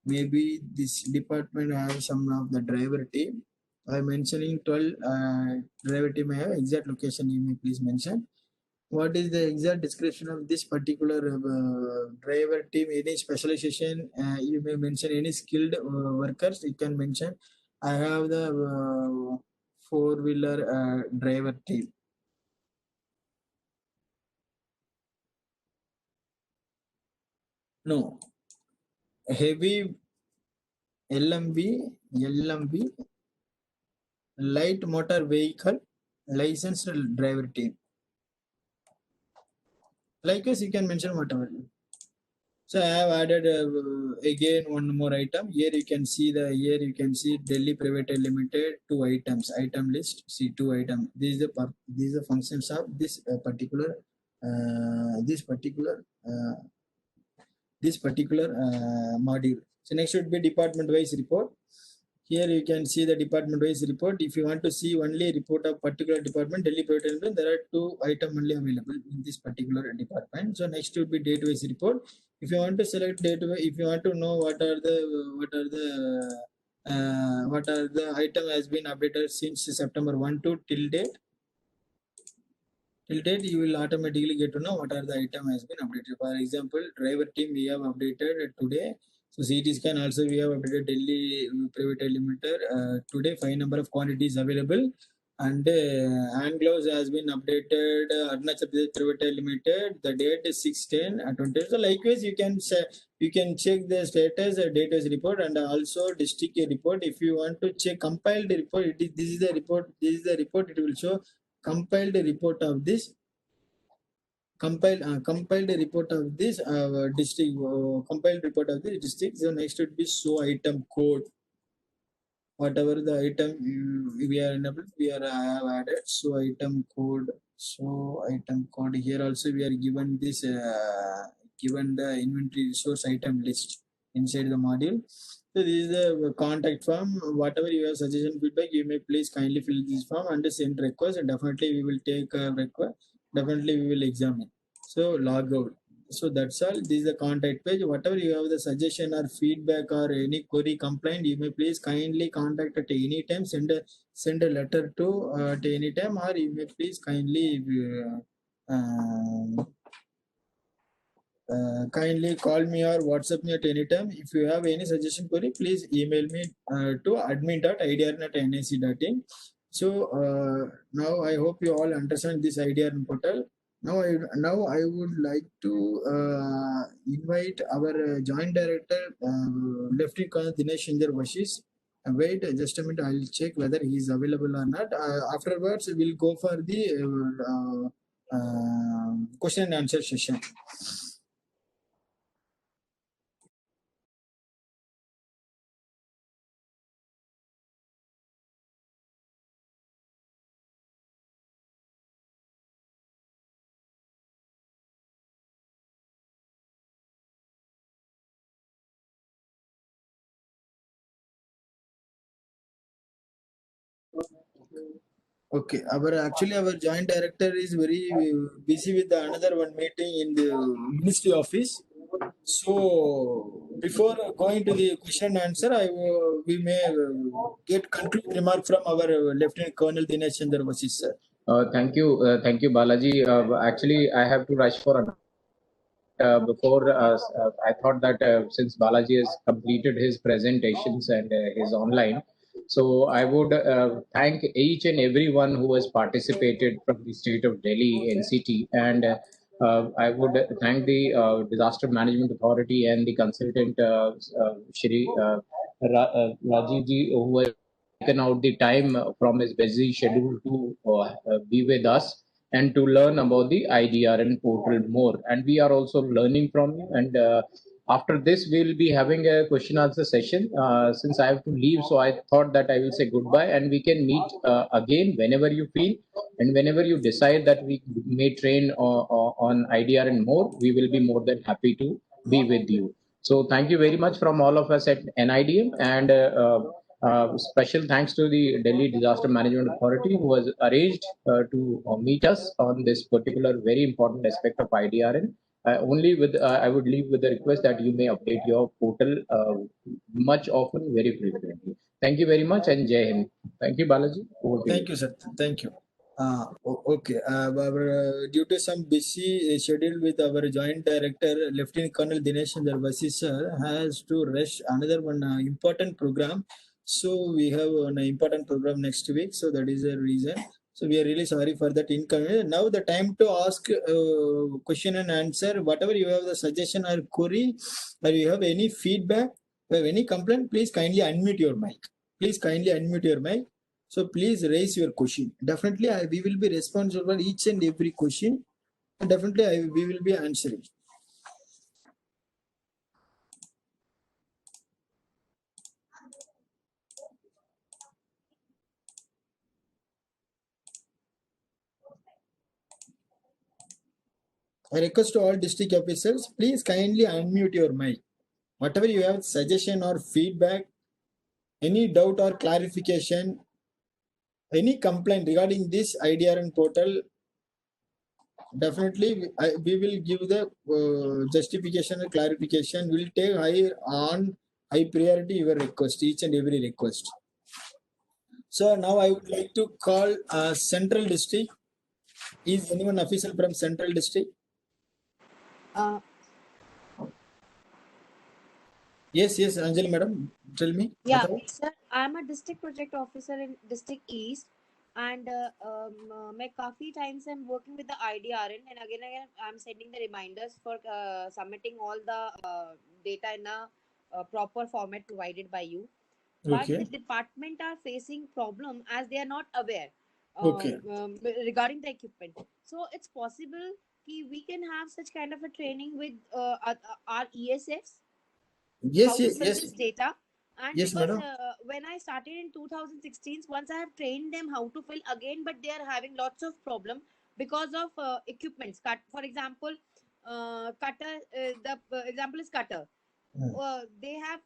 Maybe this department have some of the driver team. I'm mentioning 12 driver team. I have exact location. You may please mention. What is the exact description of this particular driver team? Any specialization? You may mention any skilled workers. You can mention. I have the 4-wheeler driver team. No. Heavy LMV, light motor vehicle, licensed driver team. Likewise, you can mention whatever. So I have added again one more item. Here you can see Delhi Private Limited 2 items. Item list. See 2 items. These are the functions of this particular module. So next would be department wise report. Here you can see the department wise report. If you want to see only report of particular department, Delhi Private Limited, there are 2 items only available in this particular department. So next would be date wise report. If you want to select date, if you want to know what are the item has been updated since September 1 to till date, you will automatically get to know what are the item has been updated. For example, driver team we have updated today. So CT scan also we have updated Delhi Private Limited. Today 5 number of quantities available. And hand gloves has been updated. Arunachal Pradesh Private Limited. The date is 6/10/20. So likewise, you can check the status data report and also district report. If you want to check compiled report, this is the report. It will show compiled report of this. Compiled report of this district. Compiled report of this district. So next would be show item code. Whatever the item we are enabled, I have added so item code. Here also we are given this given the inventory resource item list inside the module. So this is the contact form. Whatever you have suggestion feedback, you may please kindly fill this form and send request, and definitely we will take a request. Definitely we will examine. So log out. So that's all. This is the contact page. Whatever you have the suggestion or feedback or any query complaint, you may please kindly contact at any time. Send a letter to at any time, or you may please kindly kindly call me or WhatsApp me at any time. If you have any suggestion query, please email me to admin.idrn@nic.in. So now I hope you all understand this IDRN portal. Now I would like to invite our joint director, Lieutenant Colonel Dinesh Chandra Vashish. Wait just a minute, I'll check whether he is available or not. Afterwards, we'll go for the question and answer session. Okay, our joint director is very busy with another one meeting in the ministry office. So before going to the question and answer, we may get concluding remark from our Lieutenant Colonel Dinesh Chandra Vashish, sir. Thank you, Balaji. Actually, I have to rush for before I thought that since Balaji has completed his presentations and is online, so I would thank each and everyone who has participated from the state of Delhi, NCT, and I would thank the Disaster Management Authority and the consultant Shri Rajiv ji, who has taken out the time from his busy schedule to be with us and to learn about the IDRN portal more. And we are also learning from you. And after this, we'll be having a question answer session. Since I have to leave, so I thought that I will say goodbye and we can meet again whenever you feel and whenever you decide that we may train on IDRN more, we will be more than happy to be with you. So thank you very much from all of us at NIDM, and special thanks to the Delhi Disaster Management Authority who has arranged to meet us on this particular very important aspect of IDRN. I would leave with the request that you may update your portal much often, very frequently. Thank you very much, and Jai Hind. Thank you, Balaji. Over to Thank you, sir. Thank you. Okay. Due to some busy schedule with our joint director, Lieutenant Colonel Dinesh Chandra Vashish sir has to rush another one important program. So we have an important program next week. So that is the reason. So we are really sorry for that inconvenience. Now the time to ask question and answer. Whatever you have the suggestion or query, or you have any feedback, or any complaint, please kindly unmute your mic. Please kindly unmute your mic. So please raise your question. Definitely, we will be responsible for each and every question. Definitely, we will be answering. I request to all district officers, please kindly unmute your mic. Whatever you have suggestion or feedback, any doubt or clarification, any complaint regarding this IDRN portal, definitely we will give the justification and clarification. We'll take high priority your request, each and every request. So now I would like to call Central District. Is anyone official from Central District? Yes, Anjali madam, tell me. Yeah, sir, I'm a district project officer in District East, and मैं काफी time से I'm working with the IDRN, and again I'm sending the reminders for submitting all the data in a proper format provided by you. But Okay. the department are facing problem as they are not aware Okay. regarding the equipment. So it's possible we can have such kind of a training with our ESFs. Yes, How to fill yes. this data. And Yes, because madam. when I started in 2016, once I have trained them how to fill again, but they are having lots of problem because of equipments. For example, cutter. The example is cutter. They have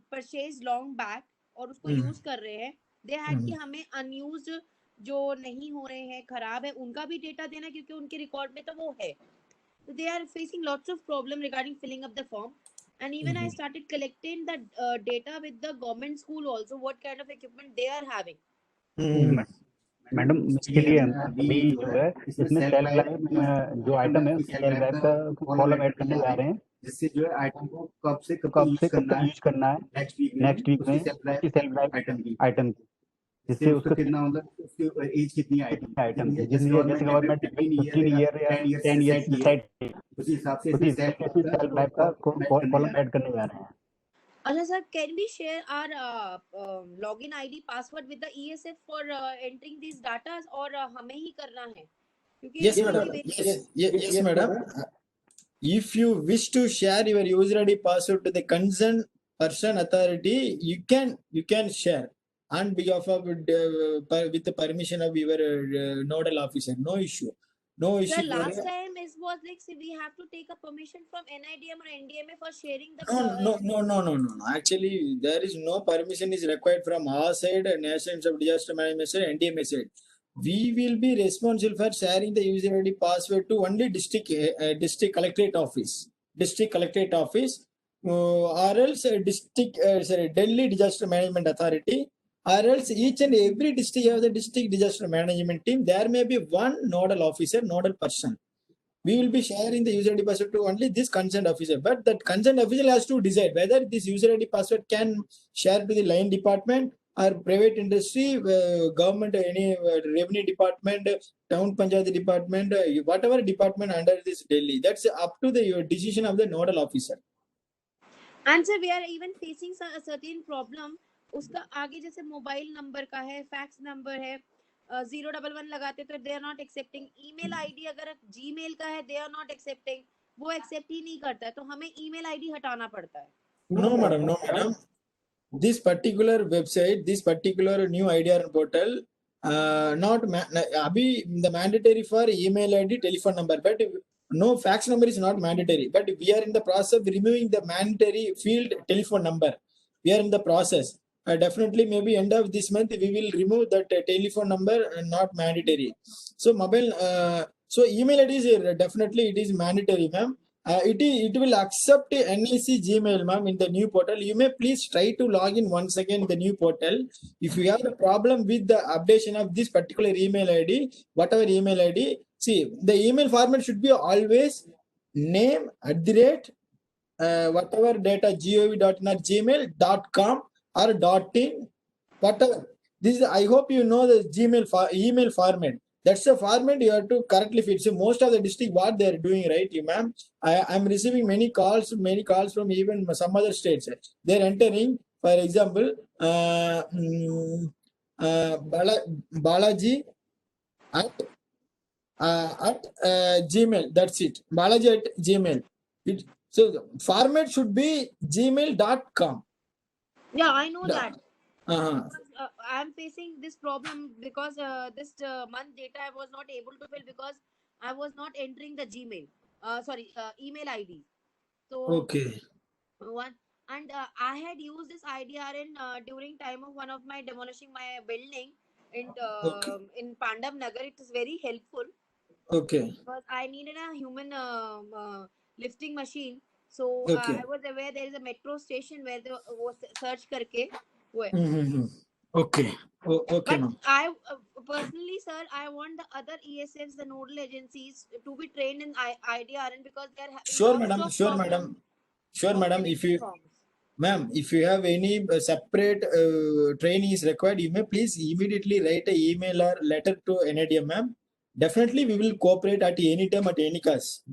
purchased long back और उसको use कर रहे हैं. They had कि हमें unused जो नहीं हो रहे हैं, खराब है, उनका भी डेटा देना क्योंकि उनके रिकॉर्ड में तो वो है. So they are facing lots of problem regarding filling up the form. And even I started collecting the data with the government school also, what kind of equipment they are having. Madam इसके लिए अभी जो है इसमें self drive जो item है self drive का column add करने जा रहे हैं, जिससे जो है आइटम को कब से कब तक यूज करना है नेक्स्ट वीक में सेल्फ ड्राइव आइटम की. जिससे उसका कितना होगा, उसकी एज कितनी आइटम की, जैसे गवर्नमेंट 15 ईयर या 10 ईयर डिसाइड, उसी हिसाब से सेल्फ ड्राइव का कॉलम ऐड करने जा रहे हैं। अच्छा sir, can we share our login ID password with the ESF for entering these data, और हमें ही करना है? क्योंकि Yes, madam. Yes, madam. If you wish to share your user ID password to the concerned person authority, you can share on behalf of with the permission of your nodal officer. No issue. No issue. Sir, last time it was like, see, we have to take a permission from NIDM or NDMA for sharing the. No. Actually, there is no permission is required from our side, National Institute of Disaster Management side, NDMA side. We will be responsible for sharing the user ID password to only district collectorate office, or else Delhi Disaster Management Authority, or else each and every district have the district disaster management team. There may be one nodal officer, nodal person. We will be sharing the user ID password to only this concerned officer, but that concerned officer has to decide whether this user ID password can share to the line department or private industry, government, any revenue department, town panchayat department, whatever department under this Delhi. That's up to the decision of the nodal officer. And sir, we are even facing a certain problem. उसका आगे जैसे mobile number का है, fax number है, 011 लगाते तो they are not accepting. Email ID अगर Gmail का है, they are not accepting. वो एक्सेप्ट ही नहीं करता है, तो हमें ईमेल आईडी हटाना पड़ता है. No, madam. This particular website, this particular new IDRN portal, not the mandatory for email ID, telephone number, but no, fax number is not mandatory. But we are in the process of removing the mandatory field telephone number. We are in the process. Definitely, maybe end of this month we will remove that telephone number, not mandatory. So mobile, so email ID is definitely it is mandatory, ma'am. It will accept NIC Gmail, ma'am, in the new portal. You may please try to log in once again in the new portal. If you have a problem with the updation of this particular email ID, whatever email ID, see, the email format should be always name @ whatever data gov.in or gmail.com or .in, whatever. This is, I hope you know the Gmail email format. That's the format you have to correctly fit. So most of the district, what they are doing, right, ma'am? I'm receiving many calls from even some other states. They're entering, for example, Balaji at Gmail. That's it. Balaji at Gmail. So the format should be gmail.com. Yeah, I know that. Because, I'm facing this problem because this month data I was not able to fill because I was not entering the Gmail. Email ID. So okay. One and I had used this IDRN during time of one of my demolishing my building in Pandam Nagar. It is very helpful. Okay. Because I needed a human lifting machine. So Okay. I was aware there is a metro station where they was search karke. Okay. Okay, But ma'am. I personally, sir, I want the other ESFs, the nodal agencies, to be trained in IDRN because they are having Sure, lots madam. of Sure, problems madam. Sure, of madam. filling If you, forms. ma'am, if you have any separate training is required, you may please immediately write an email or letter to NIDM, ma'am. Definitely, we will cooperate at any time, at any cost.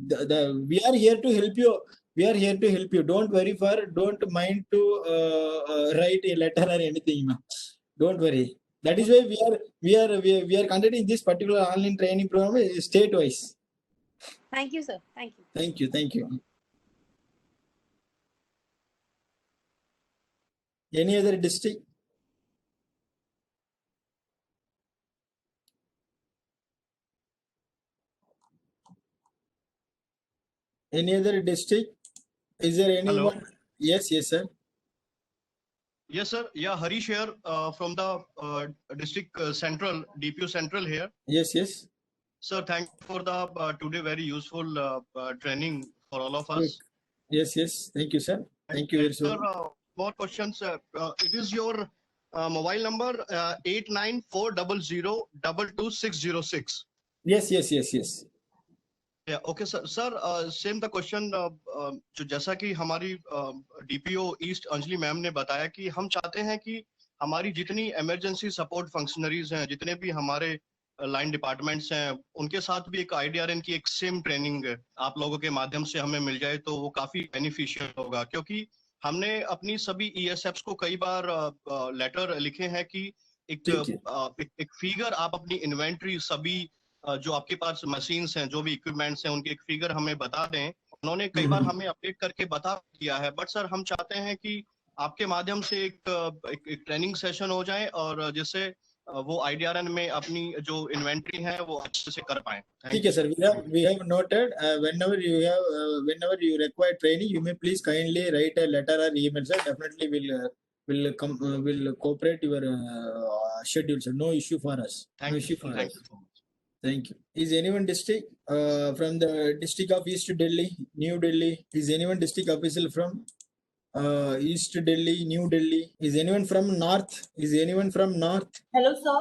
We are here to help you. We are here to help you. Don't worry don't mind to write a letter or anything, ma'am. Don't worry. That is why we are conducting this particular online training program state-wise. Thank you, sir. Thank you. Thank you. Thank you. Any other district? Any other district? Is there anyone? Hello. Yes, sir. Yes, sir. Yeah, Harish here from the district central, DPO central here. Yes. Sir, thank you for the today very useful training for all of us. Yes. Thank you, sir. Thank you very Sir, much. more questions. It is your mobile number 8940022606. Yes. Yeah, okay, sir. Sir, same the question. जो जैसा कि हमारी DPO east Anjali ma'am ने बताया कि हम चाहते हैं कि हमारी जितनी इमरजेंसी सपोर्ट फंक्शनरीज हैं, जितने भी हमारे लाइन डिपार्टमेंट्स हैं, उनके साथ भी एक IDRN की एक सेम ट्रेनिंग आप लोगों के माध्यम से हमें मिल जाए तो वो काफी बेनिफिशियल होगा, क्योंकि हमने अपनी सभी ESFs को कई बार लेटर लिखे हैं कि एक फिगर आप अपनी इन्वेंट्री सभी जो आपके पास मशीन्स हैं, जो भी इक्विपमेंट्स हैं, उनकी एक फिगर हमें बता दें। उन्होंने कई बार हमें अपडेट करके बता दिया है, बट सर हम चाहते हैं कि आपके माध्यम से एक ट्रेनिंग सेशन हो जाए और जिससे वो IDRN में अपनी जो इन्वेंट्री है वो अच्छे से कर पाए। ठीक है sir, we have noted. Whenever you require training, you may please kindly write a letter or email, sir. Definitely will cooperate your schedule, sir. No issue for us. Thank No you. issue for Thank us. you so much. Thank you. Is anyone district from the district of East Delhi, New Delhi? Is anyone district official from East Delhi, New Delhi? Is anyone from North? Is anyone from North? Hello, sir.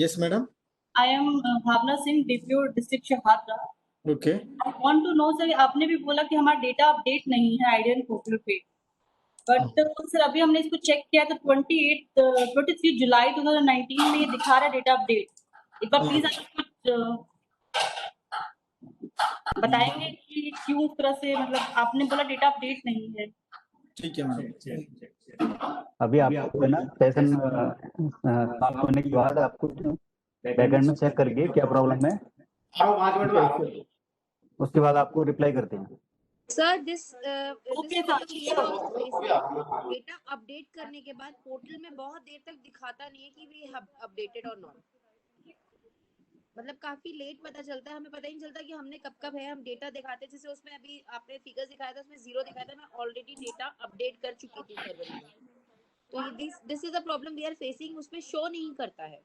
Yes, madam. I am Bhavna Singh, DPO District Shahadra. Okay. I want to know, sir, आपने भी बोला कि हमारा data update नहीं है IDRN portal पे, but sir अभी हमने इसको चेक किया तो 23 जुलाई 2019 में ये दिखा रहा है डेटा अपडेट। एक बार प्लीज आप कुछ बताएंगे कि क्यों इस तरह से, मतलब आपने बोला डेटा अपडेट नहीं है। ठीक है मैम। अभी आपको है ना सेशन समाप्त होने के बाद आपको बैकएंड में चेक करके क्या प्रॉब्लम है, उसके बाद आपको रिप्लाई करते हैं। Sir this Okay, data update करने के बाद पोर्टल में बहुत देर तक दिखाता नहीं है कि वी हैव अपडेटेड और नॉट, मतलब काफी लेट पता चलता है, हमें पता ही नहीं चलता कि हमने कब है। हम डेटा दिखाते हैं, जैसे उसमें अभी आपने फिगर्स दिखाया था उसमें 0 दिखाया था, मैं ऑलरेडी डेटा अपडेट कर चुकी थी सर्वर में, तो this is a problem we are facing, उसमें शो नहीं करता है।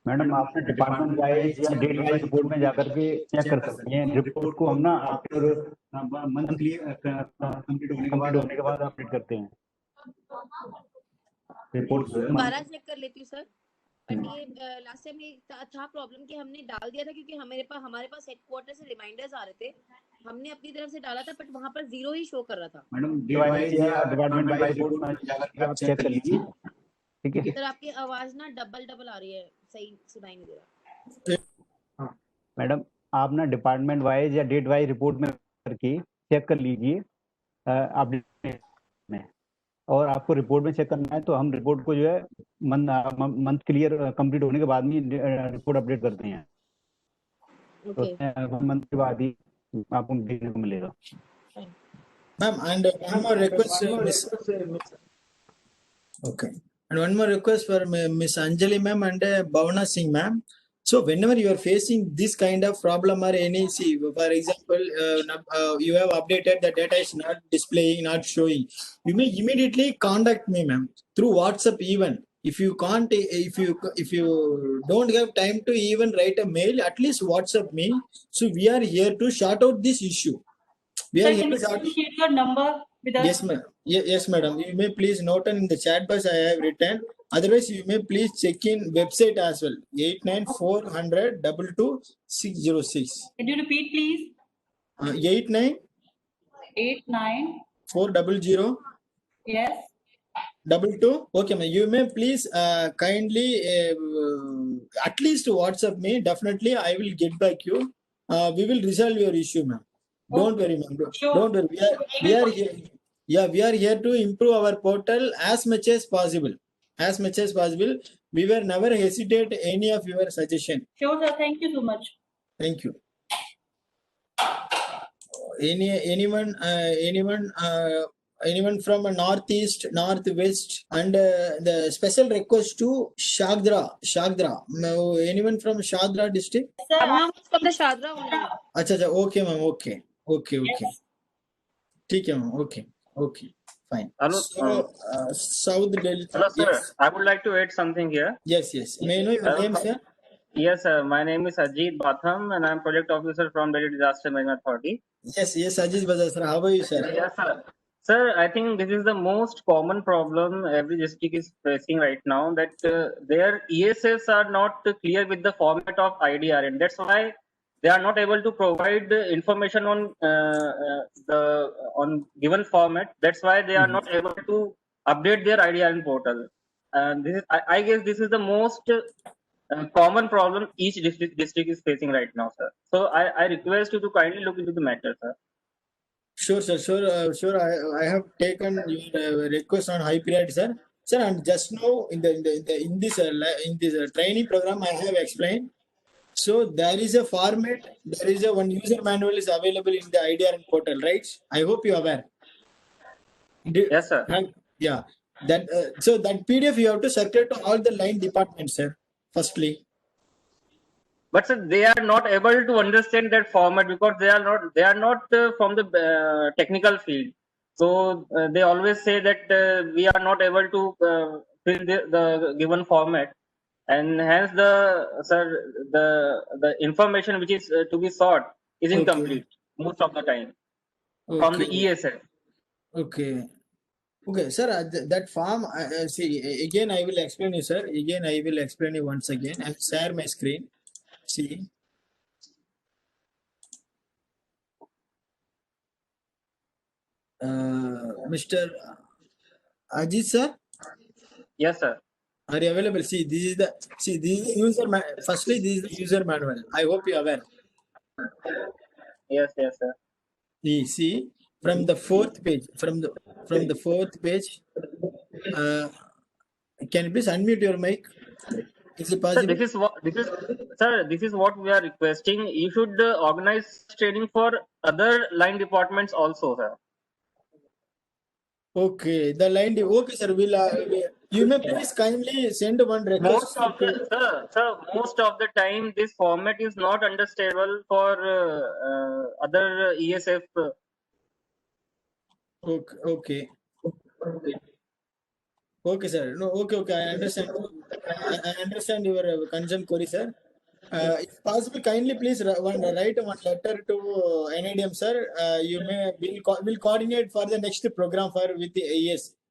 मैडम आपने डिपार्टमेंट वाइज या डेट वाइज रिपोर्ट में जाकर के चेक कर सकते हैं। रिपोर्ट को हम ना आफ्टर मंथली कंप्लीट होने के बाद अपडेट करते हैं रिपोर्ट। दोबारा चेक कर लेती हूँ सर, बट ये लास्ट टाइम ये था प्रॉब्लम कि हमने डाल दिया था, क्योंकि हमारे पास हेडक्वार्टर से रिमाइंडर्स आ रहे थे, हमने अपनी तरफ से डाला था, बट वहां पर 0 ही शो कर रहा था। मैडम डिवाइस या डिपार्टमेंट वाइज रिपोर्ट में जाकर आप चेक कर लीजिए, ठीक है। सर आपकी आवाज ना डबल आ रही है, सही सुनाई नहीं दे रहा। मैडम आप ना डिपार्टमेंट वाइज या डेट वाइज रिपोर्ट में करके चेक कर लीजिए अपडेट में, और आपको रिपोर्ट में चेक करना है तो हम रिपोर्ट को जो है मंथ क्लियर कंप्लीट होने के बाद में रिपोर्ट अपडेट करते हैं, तो मंथ के बाद ही आपको देखने को मिलेगा। Ma'am, and one more request, Miss. Okay, and one more request for Miss Anjali ma'am and Bhavana Singh ma'am. So whenever you are facing this kind of problem or any, see, for example, you have updated the data is not displaying, not showing, you may immediately contact me, ma'am, through WhatsApp even. If you can't, if you don't have time to even write a mail, at least WhatsApp me. So we are here to sort out this issue. We are Sir, here can to you sort. share your number with us? Yes, ma'am. Yes, madam. You may please note in the chat box I have written. Otherwise, you may please check in website as well. 89400 22606. Can you repeat, please? 89 89. 400 Yes. 22. Okay, ma'am. You may please kindly at least WhatsApp me. Definitely, I will get back you. We will resolve your issue, ma'am. Don't worry, ma'am. Sure. Don't worry. We are here. Yeah, we are here to improve our portal as much as possible. As much as possible. We will never hesitate any of your suggestion. Sure, sir. Thank you so much. Thank you. Anyone from northeast, northwest, and the special request to Shagdra. Anyone from Shagdra district? Sir, I'm from the Shadra only. अच्छा, okay, ma'am. Okay. ठीक है, ma'am. Okay. Fine. Hello. So, South Delhi. Hello, sir. Yes. I would like to add something here. Yes. May I know your name, sir? Yes, sir. My name is Ajit Batham, and I'm project officer from Delhi Disaster Management Authority. Yes, Ajit Bazar, sir. How are you, sir? Yes, sir. Sir, I think this is the most common problem every district is facing right now, that their ESFs are not clear with the format of IDRN. That's why they are not able to provide information on on given format. That's why they are not able to update their IDRN portal. this is, I guess this is the most common problem each district is facing right now, sir. So I request you to kindly look into the matter, sir. Sure, sir. Sure. I have taken your request on high priority, sir. Sir, and just now in this training program, I have explained. So there is a format. There is a one user manual is available in the IDRN portal, right? I hope you are aware. Yes, sir. Yeah. That so that PDF you have to circulate to all the line departments, sir. Firstly. But sir, they are not able to understand that format because they are not from the technical field. So they always say that we are not able to fill the given format, and hence the information which is to be sought is incomplete most of the time from the ESF. Okay. Okay, sir. That form. See again. I will explain you, sir. Again, I will explain you once again. I'll share my screen. See. Mr. Ajit, sir. Yes, sir. Are you available? See, this is the user. Firstly, this is the user manual. I hope you are aware. Yes, sir. See from the fourth page. From the fourth page. Can you please unmute your mic? Is it possible? Sir, this is what we are requesting. You should organize training for other line departments also, sir. Okay, the line. Okay, sir. You may please kindly send one request. Most of the time, this format is not understandable for other ESF. Okay. Okay, sir. No, okay. I understand. I understand your concern, query, sir. If possible, kindly please write one letter to NIDM, sir. You may will coordinate for the next program for with the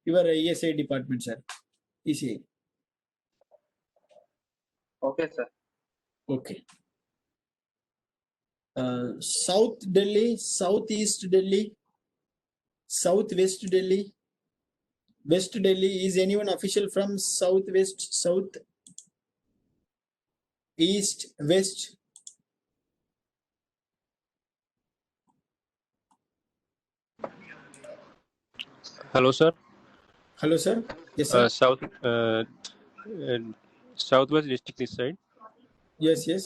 your ESA department, sir. ECA. Okay, sir. Okay. South Delhi, Southeast Delhi, Southwest Delhi, West Delhi. Is anyone official from Southwest, South, East, West? Hello, sir. Hello, sir. Yes, sir. Southwest district this side. Yes. Sir,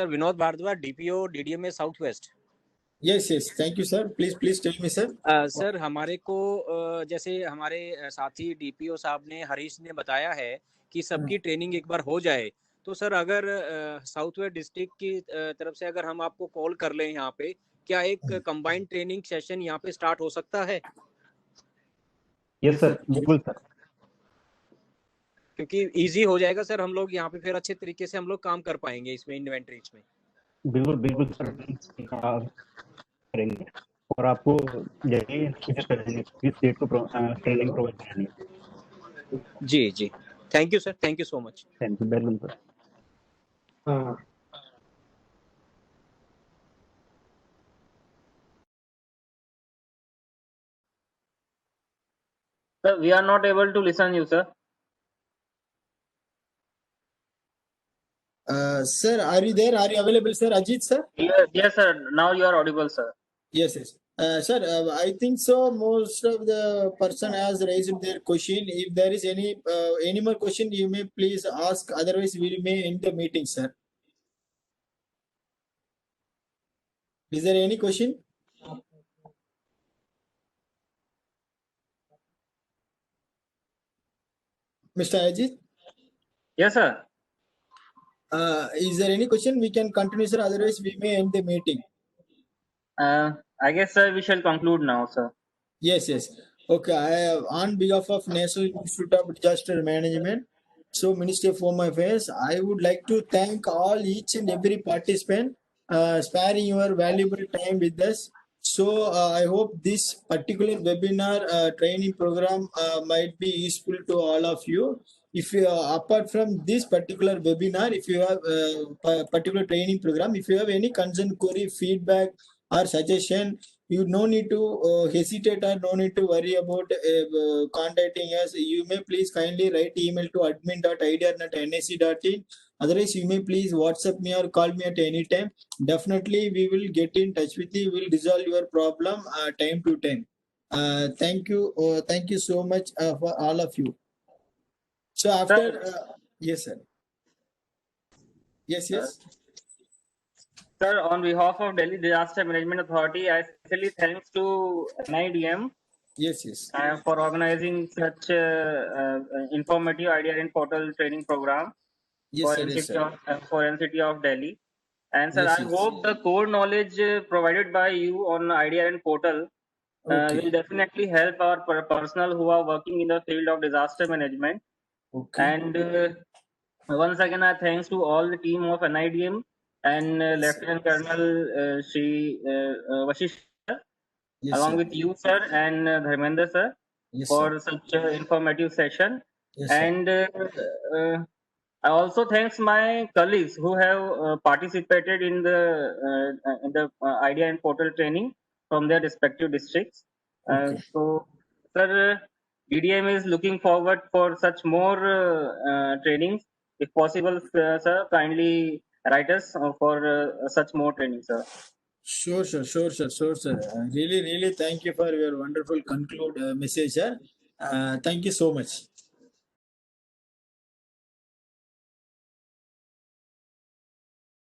Vinod Bhardwaj, DPO DDMA Southwest. Yes. Thank you, sir. Please tell me, sir. Sir हमारे को जैसे हमारे साथी DPO साहब ने हरीश ने बताया है कि सबकी ट्रेनिंग एक बार हो जाए तो सर अगर साउथ वेस्ट डिस्ट्रिक्ट की तरफ से अगर हम आपको कॉल कर लें यहाँ पे क्या एक कंबाइंड ट्रेनिंग सेशन यहाँ पे स्टार्ट हो सकता है? यस सर, बिल्कुल सर, क्योंकि इजी हो जाएगा सर, हम लोग यहाँ पे फिर अच्छे तरीके से हम लोग काम कर पाएंगे इसमें इन्वेंटरीज में। बिल्कुल सर करेंगे और आपको यही करेंगे इस डेट को ट्रेनिंग प्रोवाइड करेंगे। जी thank you sir, thank you so much. Thank you welcome sir. Sir, we are not able to listen you, sir. Sir, are you there? Are you available, sir? Ajit, sir? Yes, sir. Now you are audible, sir. Yes. Sir, I think so. Most of the person has raised their question. If there is any more question, you may please ask. Otherwise, we may end the meeting, sir. Is there any question? Mr. Ajit? Yes, sir. Is there any question? We can continue, sir. Otherwise, we may end the meeting. I guess, sir, we shall conclude now, sir. Yes. Okay. On behalf of National Institute of Disaster Management, so Ministry of Home Affairs, I would like to thank each and every participant sparing your valuable time with us. So I hope this particular webinar training program might be useful to all of you. If you apart from this particular webinar, if you have particular training program, if you have any concern, query, feedback or suggestion, you no need to hesitate or no need to worry about contacting us. You may please kindly write email to admin.idrn@nac.in. Otherwise, you may please WhatsApp me or call me at any time. Definitely, we will get in touch with you. We will resolve your problem time to time. Thank you so much for all of you. So after, yes, sir. Yes. Sir, on behalf of Delhi Disaster Management Authority, I especially thanks to NIDM Yes. for organizing such informative IDRN portal training program Yes, sir. Yes, sir. for NCT of Delhi. And sir, Yes, I yes. hope the core knowledge provided by you on IDRN portal Okay. will definitely help our personnel who are working in the field of disaster management. Okay. And once again, I thanks to all the team of NIDM and Lieutenant Colonel Shri Vashish sir, Yes, along sir. with you, sir, and Dharmendra sir, Yes, for sir. such an informative session. Yes, sir. And I also thanks my colleagues who have participated in the idea and portal training from their respective districts. Okay. So, sir, DDM is looking forward for such more trainings. If possible, sir, kindly write us for such more training, sir. Sure, sir. Really, thank you for your wonderful conclude message, sir. Thank you so much.